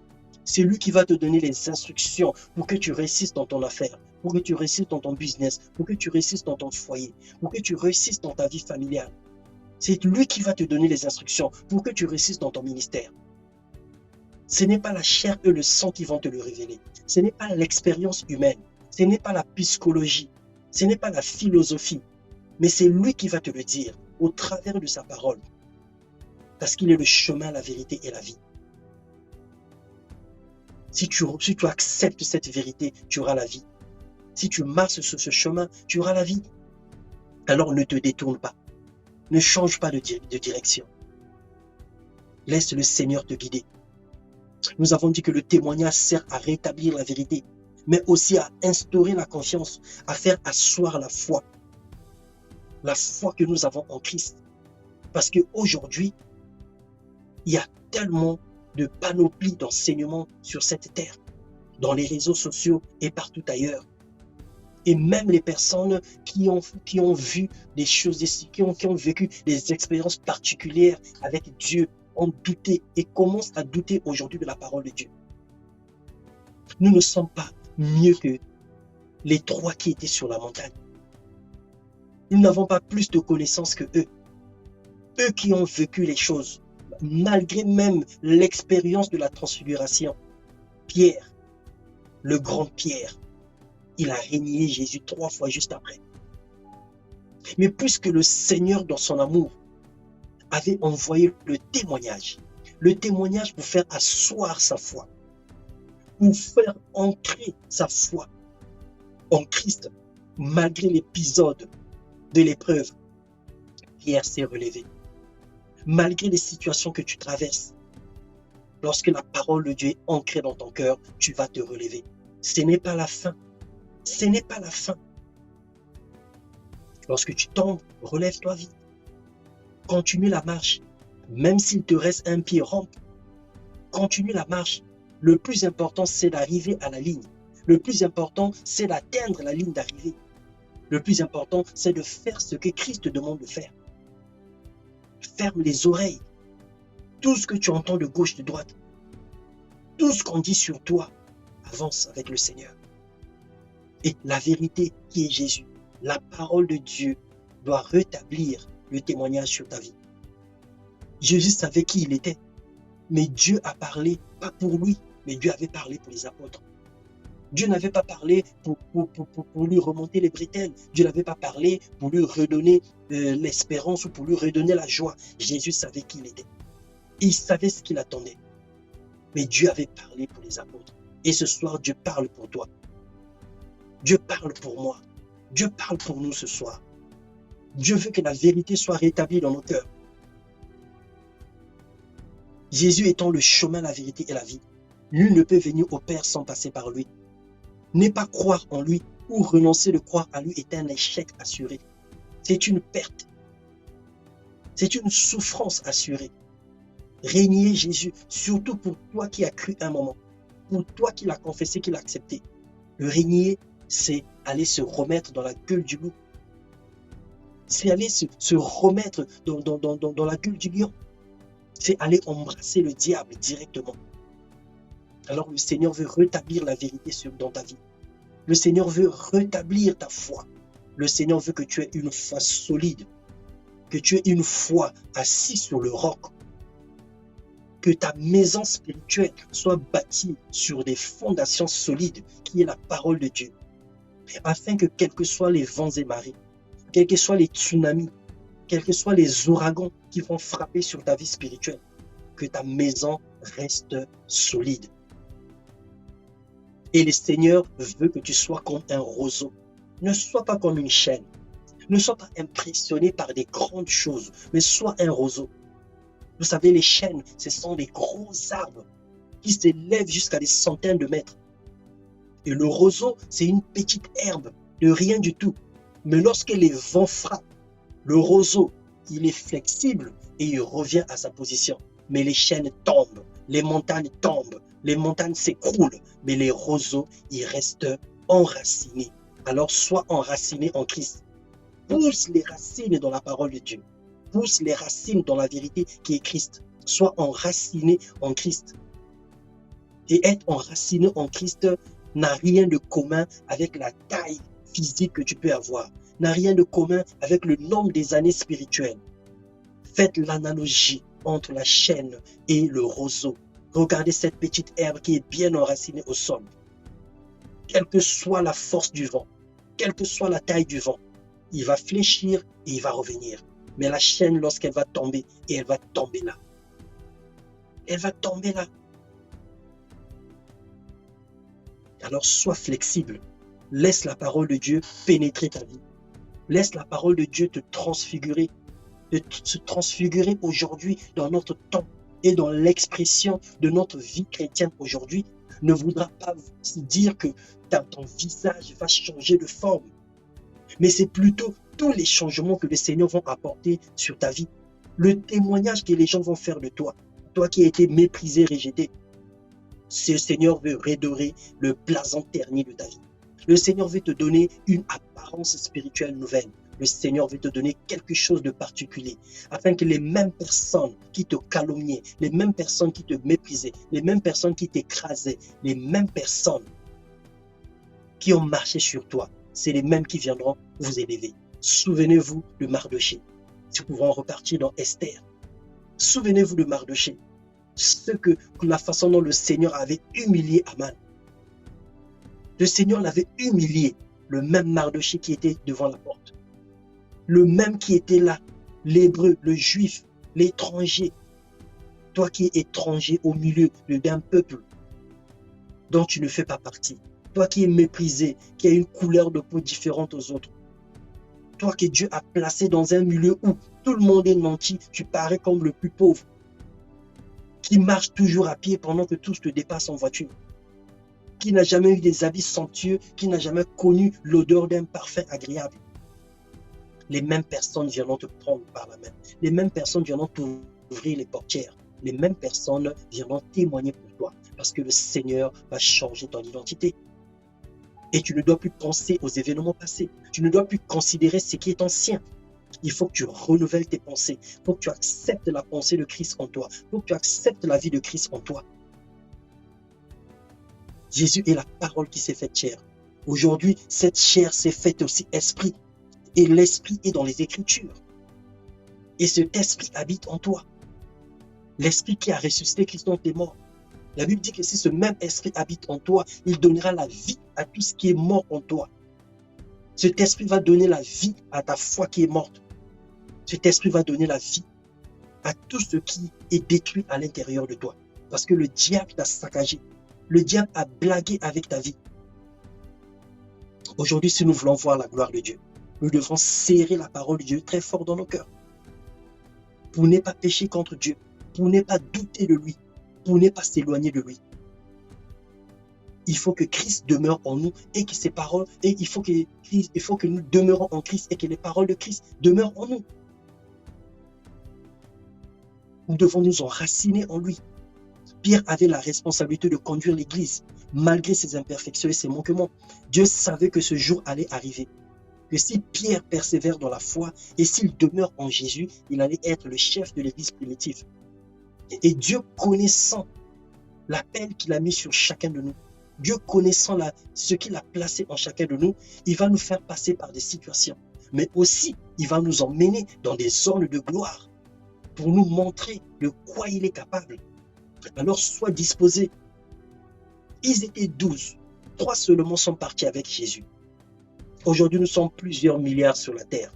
C'est lui qui va te donner les instructions pour que tu réussisses dans ton affaire, pour que tu réussisses dans ton business, pour que tu réussisses dans ton foyer, pour que tu réussisses dans ta vie familiale. C'est lui qui va te donner les instructions pour que tu réussisses dans ton ministère. Ce n'est pas la chair et le sang qui vont te le révéler. Ce n'est pas l'expérience humaine. Ce n'est pas la psychologie, ce n'est pas la philosophie, mais c'est lui qui va te le dire au travers de sa parole. Parce qu'il est le chemin, la vérité et la vie. Si tu acceptes cette vérité, tu auras la vie. Si tu marches sur ce chemin, tu auras la vie. Alors ne te détourne pas. Ne change pas de direction. Laisse le Seigneur te guider. Nous avons dit que le témoignage sert à rétablir la vérité, mais aussi à instaurer la confiance, à faire asseoir la foi que nous avons en Christ. Parce qu'aujourd'hui, il y a tellement de panoplie d'enseignements sur cette terre, dans les réseaux sociaux et partout ailleurs. Et même les personnes qui ont vu des choses, qui ont vécu des expériences particulières avec Dieu, ont douté et commencent à douter aujourd'hui de la parole de Dieu. Nous ne sommes pas mieux que les 3 qui étaient sur la montagne. Nous n'avons pas plus de connaissances que eux. Eux qui ont vécu les choses, malgré même l'expérience de la transfiguration. Pierre, le grand Pierre, il a régné Jésus 3 fois juste après. Mais puisque le Seigneur, dans son amour, avait envoyé le témoignage pour faire asseoir sa foi, pour faire ancrer sa foi en Christ, malgré l'épisode de l'épreuve, Pierre s'est relevé. Malgré les situations que tu traverses, lorsque la parole de Dieu est ancrée dans ton cœur, tu vas te relever. Ce n'est pas la fin. Ce n'est pas la fin. Lorsque tu tombes, relève-toi vite. Continue la marche. Même s'il te reste un pied, rampe. Continue la marche. Le plus important, c'est d'arriver à la ligne. Le plus important, c'est d'atteindre la ligne d'arrivée. Le plus important, c'est de faire ce que Christ te demande de faire. Ferme les oreilles. Tout ce que tu entends de gauche, de droite, tout ce qu'on dit sur toi, avance avec le Seigneur. Et la vérité qui est Jésus, la parole de Dieu, doit rétablir le témoignage sur ta vie. Jésus savait qui il était, mais Dieu a parlé, pas pour lui, mais Dieu avait parlé pour les apôtres. Dieu n'avait pas parlé pour lui remonter les bretelles. Dieu n'avait pas parlé pour lui redonner l'espérance ou pour lui redonner la joie. Jésus savait qui il était. Il savait ce qu'il attendait. Mais Dieu avait parlé pour les apôtres. Et ce soir, Dieu parle pour toi. Dieu parle pour moi. Dieu parle pour nous ce soir. Dieu veut que la vérité soit rétablie dans nos cœurs. Jésus étant le chemin, la vérité et la vie. Nul ne peut venir au Père sans passer par lui. Ne pas croire en lui ou renoncer de croire à lui est un échec assuré. C'est une perte. C'est une souffrance assurée. Régner Jésus, surtout pour toi qui as cru un moment, pour toi qui l'as confessé, qui l'as accepté. Le régner, c'est aller se remettre dans la gueule du loup. C'est aller se remettre dans la gueule du lion. C'est aller embrasser le diable directement. Alors le Seigneur veut rétablir la vérité dans ta vie. Le Seigneur veut rétablir ta foi. Le Seigneur veut que tu aies une foi solide, que tu aies une foi assise sur le roc, que ta maison spirituelle soit bâtie sur des fondations solides, qui est la parole de Dieu, afin que quels que soient les vents et marées, quels que soient les tsunamis, quels que soient les ouragans qui vont frapper sur ta vie spirituelle, que ta maison reste solide. Et le Seigneur veut que tu sois comme un roseau. Ne sois pas comme une chêne. Ne sois pas impressionné par des grandes choses, mais sois un roseau. Vous savez, les chênes, ce sont des gros arbres qui s'élèvent jusqu'à des centaines de mètres. Et le roseau, c'est une petite herbe de rien du tout. Mais lorsque les vents frappent, le roseau, il est flexible et il revient à sa position. Mais les chênes tombent, les montagnes tombent, les montagnes s'écroulent, mais les roseaux, ils restent enracinés. Alors sois enraciné en Christ. Pousse les racines dans la parole de Dieu. Pousse les racines dans la vérité qui est Christ. Sois enraciné en Christ. Et être enraciné en Christ n'a rien de commun avec la taille physique que tu peux avoir. N'a rien de commun avec le nombre des années spirituelles. Faites l'analogie entre la chêne et le roseau. Regardez cette petite herbe qui est bien enracinée au sol. Quelle que soit la force du vent, quelle que soit la taille du vent, il va fléchir et il va revenir. Mais la chêne, lorsqu'elle va tomber, et elle va tomber là. Elle va tomber là. Alors sois flexible. Laisse la parole de Dieu pénétrer ta vie. Laisse la parole de Dieu te transfigurer. Se transfigurer aujourd'hui dans notre temps et dans l'expression de notre vie chrétienne aujourd'hui ne voudra pas dire que ton visage va changer de forme. Mais c'est plutôt tous les changements que le Seigneur va apporter sur ta vie. Le témoignage que les gens vont faire de toi. Toi qui as été méprisé, rejeté. Ce Seigneur veut redorer le blason terni de ta vie. Le Seigneur veut te donner une apparence spirituelle nouvelle. Le Seigneur veut te donner quelque chose de particulier, afin que les mêmes personnes qui te calomniaient, les mêmes personnes qui te méprisaient, les mêmes personnes qui t'écrasaient, les mêmes personnes qui ont marché sur toi, c'est les mêmes qui viendront vous élever. Souvenez-vous de Mardoché. Si nous pouvons repartir dans Esther. Souvenez-vous de Mardoché. La façon dont le Seigneur avait humilié Aman. Le Seigneur l'avait humilié, le même Mardoché qui était devant la porte. Le même qui était là, l'hébreu, le juif, l'étranger. Toi qui es étranger au milieu d'un peuple dont tu ne fais pas partie. Toi qui es méprisé, qui a une couleur de peau différente aux autres. Toi que Dieu a placé dans un milieu où tout le monde est nanti, tu parais comme le plus pauvre. Qui marche toujours à pied pendant que tous te dépassent en voiture. Qui n'a jamais eu des habits somptueux, qui n'a jamais connu l'odeur d'un parfum agréable. Les mêmes personnes viendront te prendre par la main. Les mêmes personnes viendront t'ouvrir les portières. Les mêmes personnes viendront témoigner pour toi. Parce que le Seigneur va changer ton identité. Et tu ne dois plus penser aux événements passés. Tu ne dois plus considérer ce qui est ancien. Il faut que tu renouvelles tes pensées. Il faut que tu acceptes la pensée de Christ en toi. Il faut que tu acceptes la vie de Christ en toi. Jésus est la parole qui s'est faite chair. Aujourd'hui, cette chair s'est faite aussi esprit. Et l'esprit est dans les Écritures. Et cet esprit habite en toi. L'esprit qui a ressuscité Christ dans tes morts. La Bible dit que si ce même esprit habite en toi, il donnera la vie à tout ce qui est mort en toi. Cet esprit va donner la vie à ta foi qui est morte. Cet esprit va donner la vie à tout ce qui est détruit à l'intérieur de toi. Parce que le diable t'a saccagé. Le diable a blagué avec ta vie. Aujourd'hui, si nous voulons voir la gloire de Dieu, nous devons serrer la parole de Dieu très fort dans nos cœurs. Pour ne pas pécher contre Dieu, pour ne pas douter de lui, pour ne pas s'éloigner de lui. Il faut que Christ demeure en nous et que ses paroles, et il faut que nous demeurons en Christ et que les paroles de Christ demeurent en nous. Nous devons nous enraciner en lui. Pierre avait la responsabilité de conduire l'Église, malgré ses imperfections et ses manquements. Dieu savait que ce jour allait arriver. Que si Pierre persévère dans la foi et s'il demeure en Jésus, il allait être le chef de l'Église primitive. Et Dieu connaissant l'appel qu'il a mis sur chacun de nous, Dieu connaissant ce qu'il a placé en chacun de nous, il va nous faire passer par des situations. Mais aussi, il va nous emmener dans des zones de gloire pour nous montrer de quoi il est capable. Alors sois disposé. Ils étaient 12. 3 seulement sont partis avec Jésus. Aujourd'hui, nous sommes plusieurs milliards sur la terre.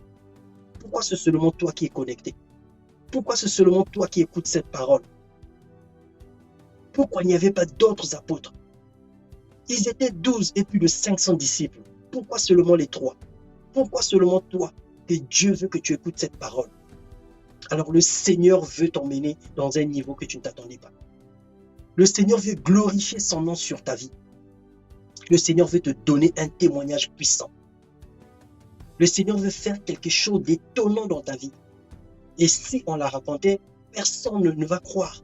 Pourquoi c'est seulement toi qui es connecté? Pourquoi c'est seulement toi qui écoutes cette parole? Pourquoi il n'y avait pas d'autres apôtres? Ils étaient 12 et plus de 500 disciples. Pourquoi seulement les 3? Pourquoi seulement toi? Que Dieu veut que tu écoutes cette parole. Alors le Seigneur veut t'emmener dans un niveau que tu ne t'attendais pas. Le Seigneur veut glorifier son nom sur ta vie. Le Seigneur veut te donner un témoignage puissant. Le Seigneur veut faire quelque chose d'étonnant dans ta vie. Et si on la racontait, personne ne va croire.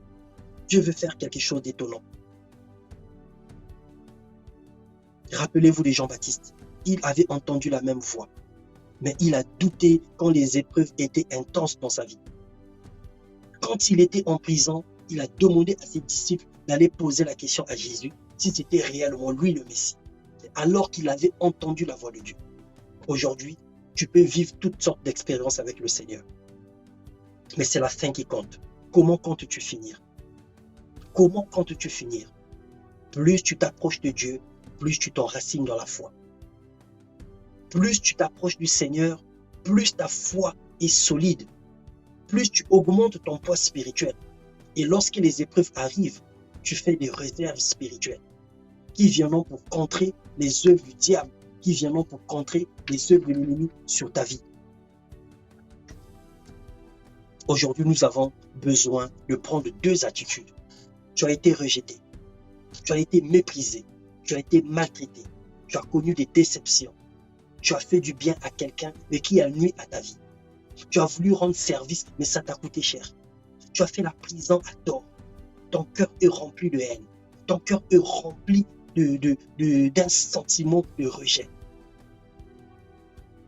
Dieu veut faire quelque chose d'étonnant. Rappelez-vous de Jean-Baptiste. Il avait entendu la même voix. Mais il a douté quand les épreuves étaient intenses dans sa vie. Quand il était en prison, il a demandé à ses disciples d'aller poser la question à Jésus si c'était réellement lui le Messie. Alors qu'il avait entendu la voix de Dieu. Aujourd'hui, tu peux vivre toutes sortes d'expériences avec le Seigneur. Mais c'est la fin qui compte. Comment comptes-tu finir? Comment comptes-tu finir? Plus tu t'approches de Dieu, plus tu t'enracines dans la foi. Plus tu t'approches du Seigneur, plus ta foi est solide. Plus tu augmentes ton poids spirituel. Et lorsque les épreuves arrivent, tu fais des réserves spirituelles. qui viendront pour contrer les œuvres du diable, qui viendront pour contrer les œuvres de l'ennemi sur ta vie. Aujourd'hui, nous avons besoin de prendre deux attitudes. Tu as été rejeté, tu as été méprisé, tu as été maltraité, tu as connu des déceptions, tu as fait du bien à quelqu'un, mais qui a nui à ta vie. Tu as voulu rendre service, mais ça t'a coûté cher. Tu as fait la prison à tort. Ton cœur est rempli de haine. Ton cœur est rempli d'un sentiment de rejet.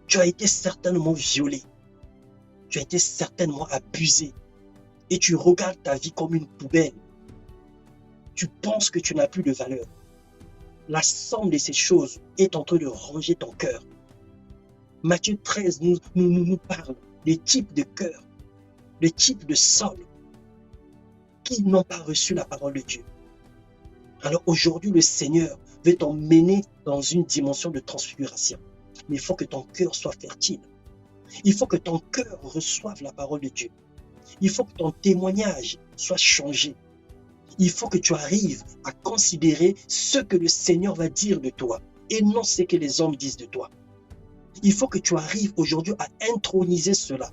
Tu as été certainement violé. Tu as été certainement abusé. Et tu regardes ta vie comme une poubelle. Tu penses que tu n'as plus de valeur. La somme de ces choses est en train de ranger ton cœur. Matthieu 13 nous parle des types de cœur, des types de sol qui n'ont pas reçu la parole de Dieu. Alors aujourd'hui, le Seigneur veut t'emmener dans une dimension de transfiguration. Mais il faut que ton cœur soit fertile. Il faut que ton cœur reçoive la parole de Dieu. Il faut que ton témoignage soit changé. Il faut que tu arrives à considérer ce que le Seigneur va dire de toi et non ce que les hommes disent de toi. Il faut que tu arrives aujourd'hui à introniser cela.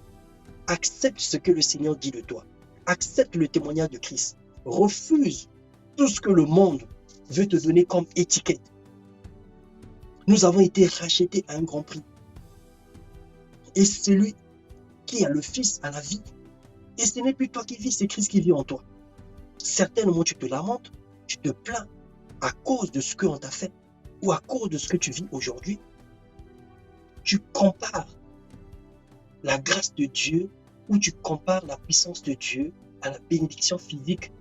Accepte ce que le Seigneur dit de toi. Accepte le témoignage de Christ. Refuse tout ce que le monde veut te donner comme étiquette. Nous avons été rachetés à un grand prix. Et celui qui a le Fils a la vie. Et ce n'est plus toi qui vis, c'est Christ qui vit en toi. Certainement, tu te lamentes, tu te plains à cause de ce qu'on t'a fait ou à cause de ce que tu vis aujourd'hui. Tu compares la grâce de Dieu ou tu compares la puissance de Dieu à la bénédiction physique.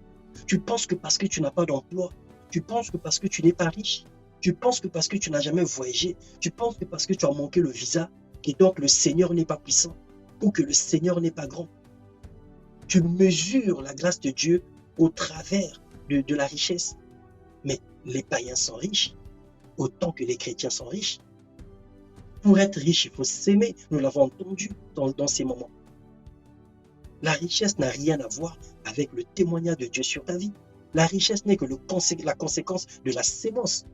Tu penses que parce que tu n'as pas d'emploi, tu penses que parce que tu n'es pas riche, tu penses que parce que tu n'as jamais voyagé, tu penses que parce que tu as manqué le visa, et donc le Seigneur n'est pas puissant ou que le Seigneur n'est pas grand. Tu mesures la grâce de Dieu au travers de la richesse. Mais les païens sont riches, autant que les chrétiens sont riches. Pour être riche, il faut s'aimer. Nous l'avons entendu dans ces moments. La richesse n'a rien à voir avec le témoignage de Dieu sur ta vie. La richesse n'est que la conséquence de la sémence.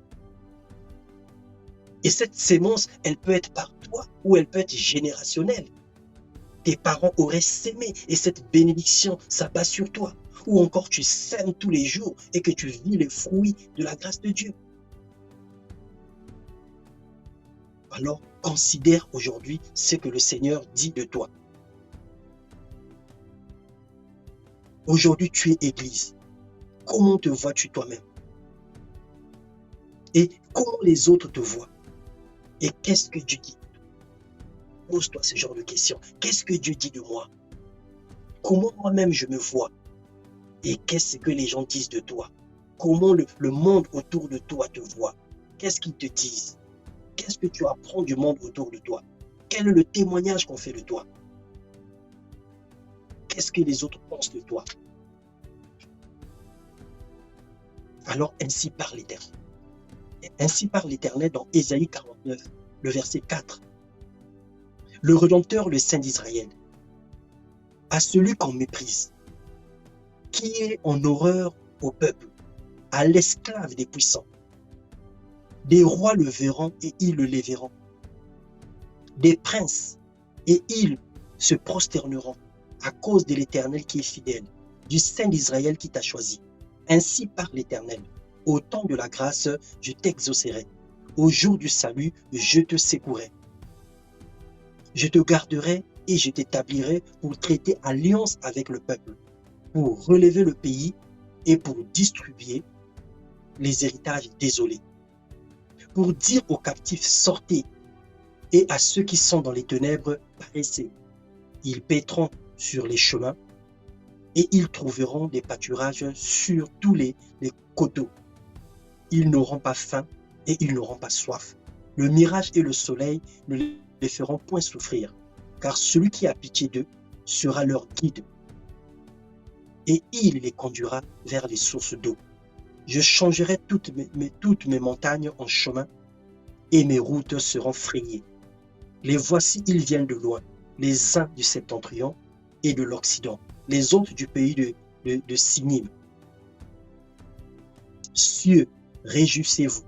Et cette sémence, elle peut être par toi ou elle peut être générationnelle. Tes parents auraient sémé et cette bénédiction s'abat sur toi. Ou encore tu sèmes tous les jours et que tu vis les fruits de la grâce de Dieu. Alors, considère aujourd'hui ce que le Seigneur dit de toi. Aujourd'hui, tu es Église. Comment te vois-tu toi-même? Et comment les autres te voient? Et qu'est-ce que Dieu dit? Pose-toi ce genre de questions. Qu'est-ce que Dieu dit de moi? Comment moi-même je me vois? Et qu'est-ce que les gens disent de toi? Comment le monde autour de toi te voit? Qu'est-ce qu'ils te disent? Qu'est-ce que tu apprends du monde autour de toi? Quel est le témoignage qu'on fait de toi? Qu'est-ce que les autres pensent de toi? Alors ainsi parle l'Éternel. Ainsi parle l'Éternel dans Ésaïe 49, le verset 4. Le Rédempteur, le Saint d'Israël, à celui qu'on méprise, qui est en horreur au peuple, à l'esclave des puissants. Des rois le verront et ils le verront. Des princes et ils se prosterneront à cause de l'Éternel qui est fidèle, du Saint d'Israël qui t'a choisi. Ainsi parle l'Éternel. Au temps de la grâce, je t'exaucerai. Au jour du salut, je te secouerai. Je te garderai et je t'établirai pour traiter alliance avec le peuple, pour relever le pays et pour distribuer les héritages désolés. Pour dire aux captifs, sortez, et à ceux qui sont dans les ténèbres, paraissez. Ils paîtront sur les chemins et ils trouveront des pâturages sur tous les coteaux. Ils n'auront pas faim et ils n'auront pas soif. Le mirage et le soleil ne les feront point souffrir, car celui qui a pitié d'eux sera leur guide et il les conduira vers les sources d'eau. Je changerai toutes mes montagnes en chemin et mes routes seront frayées. Les voici, ils viennent de loin, les uns du septentrion et de l'Occident, les autres du pays de Sinim. Cieux Réjouissez-vous,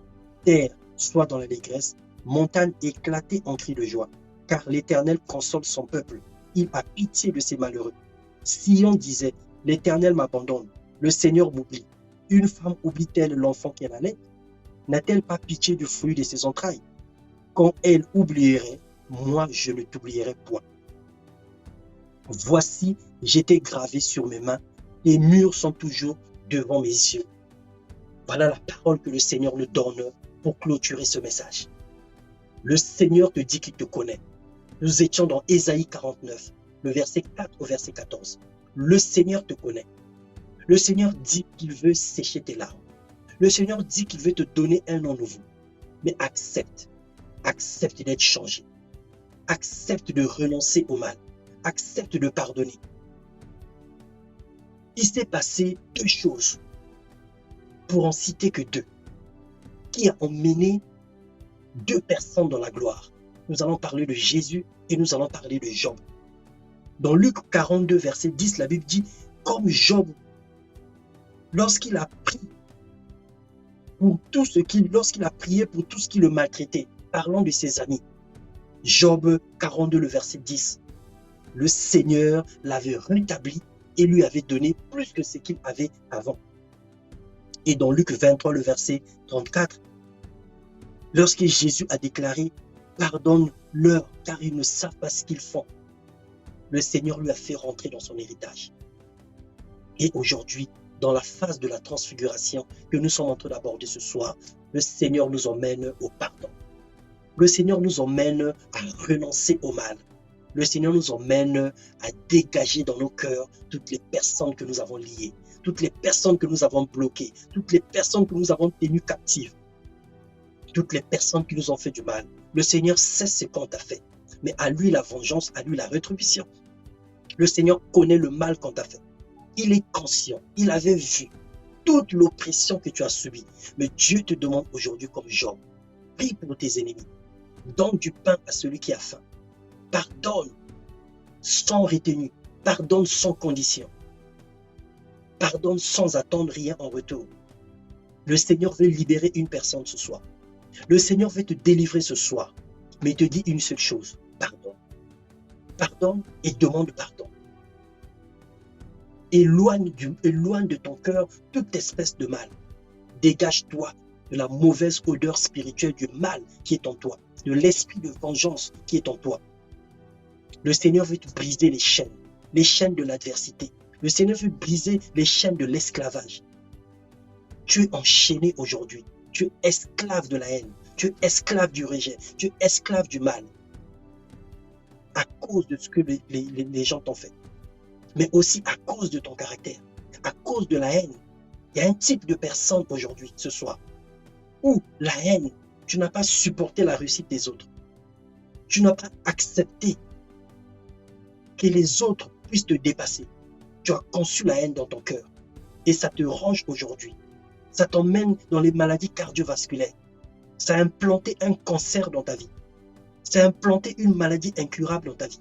terre, soit dans l'allégresse, montagne éclatée en cris de joie, car l'Éternel console son peuple. Il a pitié de ses malheureux. Sion disait, l'Éternel m'abandonne, le Seigneur m'oublie. Une femme oublie-t-elle l'enfant qu'elle allait? N'a-t-elle pas pitié du fruit de ses entrailles? Quand elle oublierait, moi je ne t'oublierai point. Voici, j'étais gravé sur mes mains, les murs sont toujours devant mes yeux. Voilà la parole que le Seigneur nous donne pour clôturer ce message. Le Seigneur te dit qu'il te connaît. Nous étions dans Ésaïe 49, le verset 4 au verset 14. Le Seigneur te connaît. Le Seigneur dit qu'il veut sécher tes larmes. Le Seigneur dit qu'il veut te donner un nom nouveau. Mais accepte d'être changé. Accepte de renoncer au mal. Accepte de pardonner. Il s'est passé deux choses, pour en citer que deux, qui a emmené deux personnes dans la gloire. Nous allons parler de Jésus et nous allons parler de Job. Dans Luc 42, verset 10, la Bible dit, comme Job, lorsqu'il a prié pour tout ce qui le maltraitait, parlant de ses amis. Job 42, le verset 10. Le Seigneur l'avait rétabli et lui avait donné plus que ce qu'il avait avant. Et dans Luc 23, le verset 34, lorsque Jésus a déclaré « Pardonne-leur, car ils ne savent pas ce qu'ils font », le Seigneur lui a fait rentrer dans son héritage. Et aujourd'hui, dans la phase de la transfiguration que nous sommes en train d'aborder ce soir, le Seigneur nous emmène au pardon. Le Seigneur nous emmène à renoncer au mal. Le Seigneur nous emmène à dégager dans nos cœurs toutes les personnes que nous avons liées, toutes les personnes que nous avons bloquées, toutes les personnes que nous avons tenues captives, toutes les personnes qui nous ont fait du mal. Le Seigneur sait ce qu'on t'a fait, mais à lui la vengeance, à lui la rétribution. Le Seigneur connaît le mal qu'on t'a fait. Il est conscient, il avait vu toute l'oppression que tu as subie. Mais Dieu te demande aujourd'hui comme Job, prie pour tes ennemis, donne du pain à celui qui a faim. Pardonne sans retenue, pardonne sans condition, pardonne sans attendre rien en retour. Le Seigneur veut libérer une personne ce soir. Le Seigneur veut te délivrer ce soir, mais il te dit une seule chose, pardonne. Pardonne et demande pardon. Éloigne de ton cœur toute espèce de mal. Dégage-toi de la mauvaise odeur spirituelle du mal qui est en toi, de l'esprit de vengeance qui est en toi. Le Seigneur veut te briser les chaînes de l'adversité. Le Seigneur veut briser les chaînes de l'esclavage. Tu es enchaîné aujourd'hui. Tu es esclave de la haine. Tu es esclave du rejet. Tu es esclave du mal. À cause de ce que les gens t'ont fait. Mais aussi à cause de ton caractère. À cause de la haine. Il y a un type de personne aujourd'hui, ce soir, où la haine, tu n'as pas supporté la réussite des autres. Tu n'as pas accepté que les autres puissent te dépasser. Tu as conçu la haine dans ton cœur. Et ça te ronge aujourd'hui. Ça t'emmène dans les maladies cardiovasculaires. Ça a implanté un cancer dans ta vie. Ça a implanté une maladie incurable dans ta vie.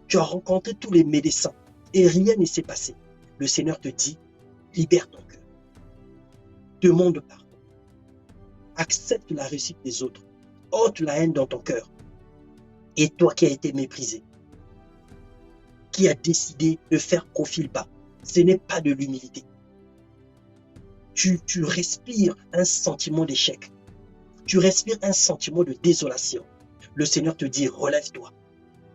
Tu as rencontré tous les médecins et rien ne s'est passé. Le Seigneur te dit, libère ton cœur. Demande pardon. Accepte la réussite des autres. Ôte la haine dans ton cœur. Et toi qui as été méprisé, qui a décidé de faire profil bas, ce n'est pas de l'humilité. Tu respires un sentiment d'échec. Tu respires un sentiment de désolation. Le Seigneur te dit, relève-toi.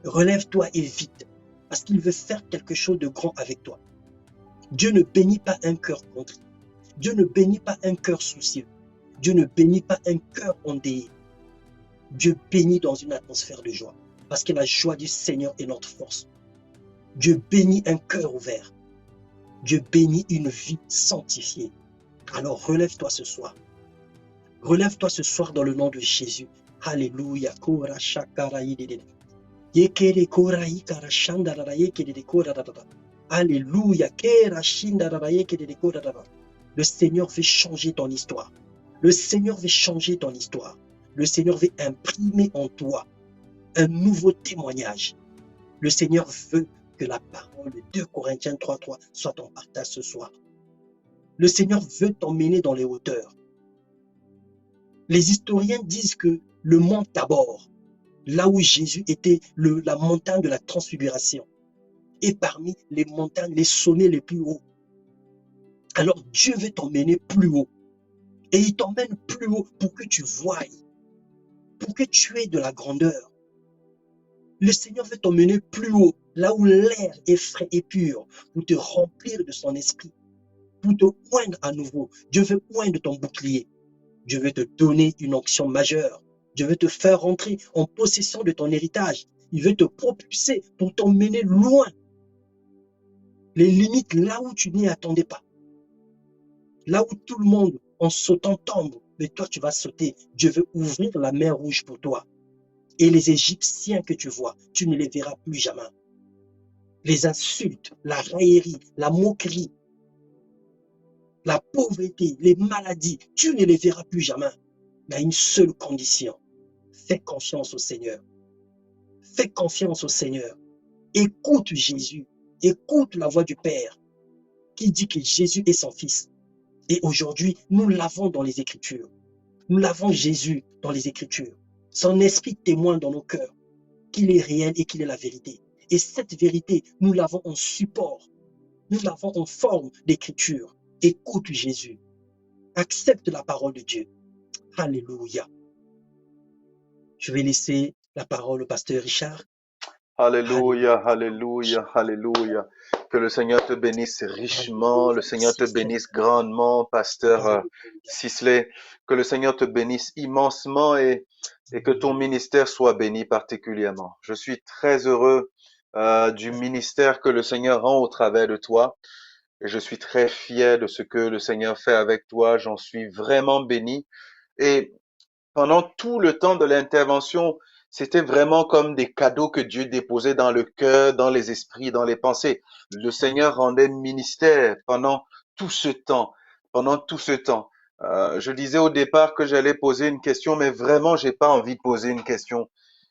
Relève-toi et vite. Parce qu'il veut faire quelque chose de grand avec toi. Dieu ne bénit pas un cœur contrit. Dieu ne bénit pas un cœur soucieux. Dieu ne bénit pas un cœur endeuillé. Dieu bénit dans une atmosphère de joie. Parce que la joie du Seigneur est notre force. Dieu bénit un cœur ouvert. Dieu bénit une vie sanctifiée. Alors relève-toi ce soir. Relève-toi ce soir dans le nom de Jésus. Alléluia. Alléluia. Le Seigneur veut changer ton histoire. Le Seigneur veut changer ton histoire. Le Seigneur veut imprimer en toi un nouveau témoignage. Le Seigneur veut que la parole de 2 Corinthiens 3:3 soit ton partage ce soir. Le Seigneur veut t'emmener dans les hauteurs. Les historiens disent que le mont Tabor, là où Jésus était, la montagne de la transfiguration, est parmi les montagnes, les sommets les plus hauts. Alors Dieu veut t'emmener plus haut. Et il t'emmène plus haut pour que tu voies, pour que tu aies de la grandeur. Le Seigneur veut t'emmener plus haut, là où l'air est frais et pur, pour te remplir de son esprit, pour te oindre à nouveau. Dieu veut oindre ton bouclier. Dieu veut te donner une onction majeure. Dieu veut te faire rentrer en possession de ton héritage. Il veut te propulser pour t'emmener loin. Les limites là où tu n'y attendais pas. Là où tout le monde, en sautant, tombe, mais toi tu vas sauter. Dieu veut ouvrir la mer rouge pour toi. Et les Égyptiens que tu vois, tu ne les verras plus jamais. Les insultes, la raillerie, la moquerie, la pauvreté, les maladies, tu ne les verras plus jamais. Mais à une seule condition, fais confiance au Seigneur. Fais confiance au Seigneur. Écoute Jésus. Écoute la voix du Père qui dit que Jésus est son Fils. Et aujourd'hui, nous l'avons dans les Écritures. Nous l'avons Jésus dans les Écritures. Son esprit témoigne dans nos cœurs qu'il est réel et qu'il est la vérité. Et cette vérité, nous l'avons en support. Nous l'avons en forme d'écriture. Écoute Jésus. Accepte la parole de Dieu. Alléluia. Je vais laisser la parole au pasteur Richard. Alléluia, alléluia, alléluia. Que le Seigneur te bénisse richement, le Seigneur te bénisse grandement, pasteur Sisley. Que le Seigneur te bénisse immensement et que ton ministère soit béni particulièrement. Je suis très heureux du ministère que le Seigneur rend au travers de toi. Et je suis très fier de ce que le Seigneur fait avec toi. J'en suis vraiment béni. Et pendant tout le temps de l'intervention, c'était vraiment comme des cadeaux que Dieu déposait dans le cœur, dans les esprits, dans les pensées. Le Seigneur rendait ministère pendant tout ce temps, pendant tout ce temps. Je disais au départ que j'allais poser une question, mais vraiment, j'ai pas envie de poser une question.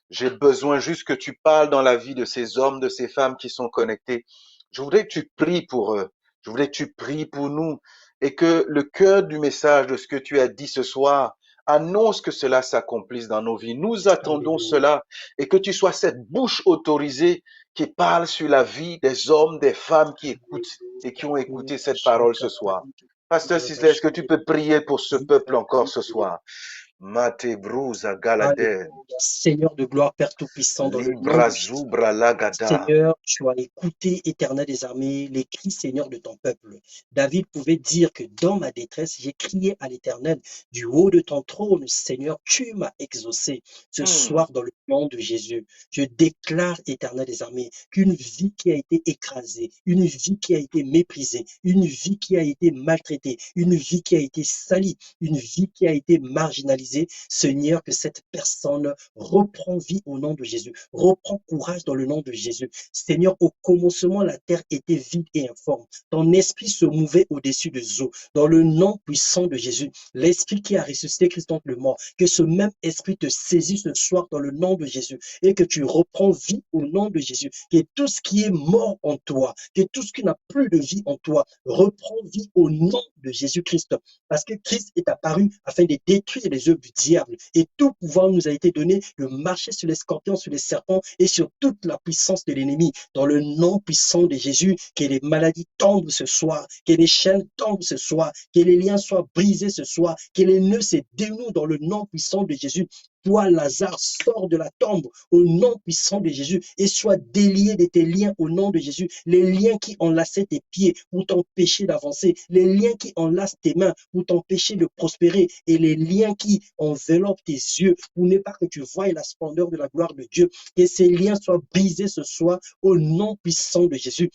J'ai besoin juste que tu parles dans la vie de ces hommes, de ces femmes qui sont connectés. Je voudrais que tu pries pour eux. Je voudrais que tu pries pour nous et que le cœur du message de ce que tu as dit ce soir annonce que cela s'accomplisse dans nos vies. Nous attendons cela et que tu sois cette bouche autorisée qui parle sur la vie des hommes, des femmes qui écoutent et qui ont écouté cette parole ce soir. Pasteur Sisley, est-ce que tu peux prier pour ce peuple encore ce soir? Mate Bruza Galaden. Seigneur de gloire, Père Tout-Puissant, dans le nom de Jésus. Seigneur, tu as écouté, Éternel des armées, les cris, Seigneur, de ton peuple. David pouvait dire que dans ma détresse, j'ai crié à l'Éternel. Du haut de ton trône, Seigneur, tu m'as exaucé. Ce soir, dans le nom de Jésus, je déclare, Éternel des armées, qu'une vie qui a été écrasée, une vie qui a été méprisée, une vie qui a été maltraitée, une vie qui a été salie, une vie qui a été marginalisée, Seigneur, que cette personne reprend vie au nom de Jésus, reprend courage dans le nom de Jésus. Seigneur, au commencement, la terre était vide et informe. Ton esprit se mouvait au-dessus des eaux. Dans le nom puissant de Jésus, l'esprit qui a ressuscité Christ entre le mort, que ce même esprit te saisisse ce soir dans le nom de Jésus et que tu reprends vie au nom de Jésus. Que tout ce qui est mort en toi, que tout ce qui n'a plus de vie en toi, reprend vie au nom de Jésus-Christ. Parce que Christ est apparu afin de détruire les œuvres du diable. Et tout pouvoir nous a été donné de marcher sur les scorpions, sur les serpents et sur toute la puissance de l'ennemi. Dans le nom puissant de Jésus, que les maladies tombent ce soir, que les chaînes tombent ce soir, que les liens soient brisés ce soir, que les nœuds se dénouent dans le nom puissant de Jésus. Toi, Lazare, sors de la tombe au nom puissant de Jésus et sois délié de tes liens au nom de Jésus. Les liens qui enlaçaient tes pieds pour t'empêcher d'avancer, les liens qui enlacent tes mains pour t'empêcher de prospérer et les liens qui enveloppent tes yeux pour ne pas que tu voies la splendeur de la gloire de Dieu. Que ces liens soient brisés ce soir au nom puissant de Jésus.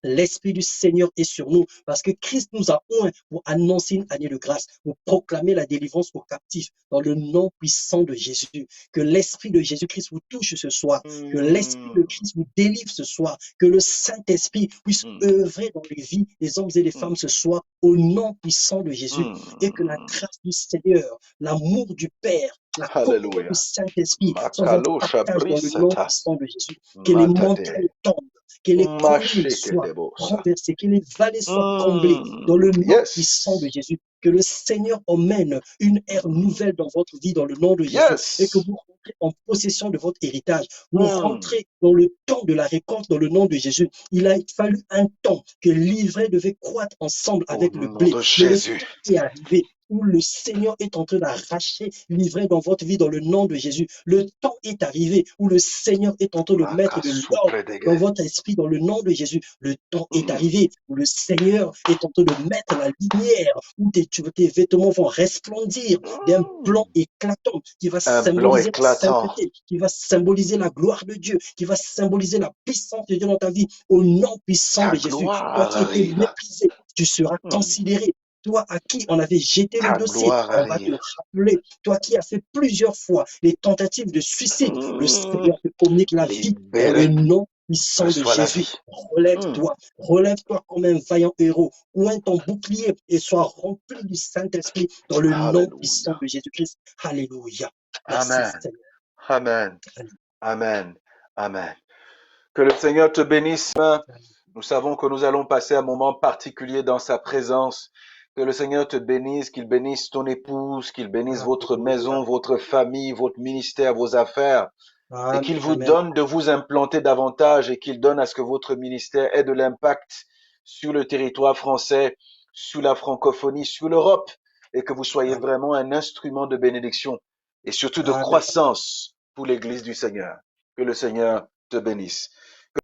L'Esprit du Seigneur est sur nous parce que Christ nous a oints pour annoncer une année de grâce, pour proclamer la délivrance aux captifs dans le nom puissant de Jésus. Que l'Esprit de Jésus-Christ vous touche ce soir, que l'Esprit de Christ vous délivre ce soir, que le Saint-Esprit puisse œuvrer dans les vies des hommes et des femmes ce soir au nom puissant de Jésus et que la grâce du Seigneur, l'amour du Père, la communion du Saint-Esprit soit votre partage dans le nom puissant de Jésus. Que les montagnes tombent, que les collines soient renversées, que les vallées soient comblées dans le nom puissant de Jésus. Que le Seigneur emmène une ère nouvelle dans votre vie dans le nom de Jésus et que Yes. vous rentrez en possession de votre héritage. Vous Hmm. rentrez dans le temps de la récolte dans le nom de Jésus. Il a fallu un temps que l'ivraie devait croître ensemble Au avec le nom blé. de Mais le Jésus. temps est arrivé où le Seigneur est en train d'arracher l'ivraie dans votre vie dans le nom de Jésus. Le temps est arrivé où le Seigneur est en train de mettre de l'ordre dans votre esprit dans le nom de Jésus. Le temps est Hmm. arrivé où le Seigneur est en train de mettre la lumière, où tes vêtements vont resplendir d'un blanc éclatant qui va Un blanc symboliser la éclatant. sainteté, qui va symboliser la gloire de Dieu, qui va symboliser la puissance de Dieu dans ta vie. Au nom puissant Ta de Jésus, toi gloire qui étais arrive. méprisé, tu seras Hmm. considéré. Toi à qui on avait jeté le Ta dossier, gloire on va te arrive. rappeler. Toi qui as fait plusieurs fois les tentatives de suicide, le Hmm. Seigneur te communique la vie dans le Libéré. nom puissant de Reçois la Jésus. vie. Hmm. Relève-toi, relève-toi comme un vaillant héros. Oint ton bouclier et sois rempli du Saint-Esprit dans le nom puissant Alléluia. de Jésus-Christ. Alléluia. Merci Amen. Seigneur. Amen. Amen. Amen. Que le Seigneur te bénisse. Nous savons que nous allons passer un moment particulier dans sa présence. Que le Seigneur te bénisse, qu'il bénisse ton épouse, qu'il bénisse votre maison, votre famille, votre ministère, vos affaires, et qu'il vous Amen. donne de vous implanter davantage et qu'il donne à ce que votre ministère ait de l'impact sur le territoire français, sur la francophonie, sur l'Europe, et que vous soyez Amen. vraiment un instrument de bénédiction et surtout de Amen. croissance pour l'Église du Seigneur. Que le Seigneur te bénisse.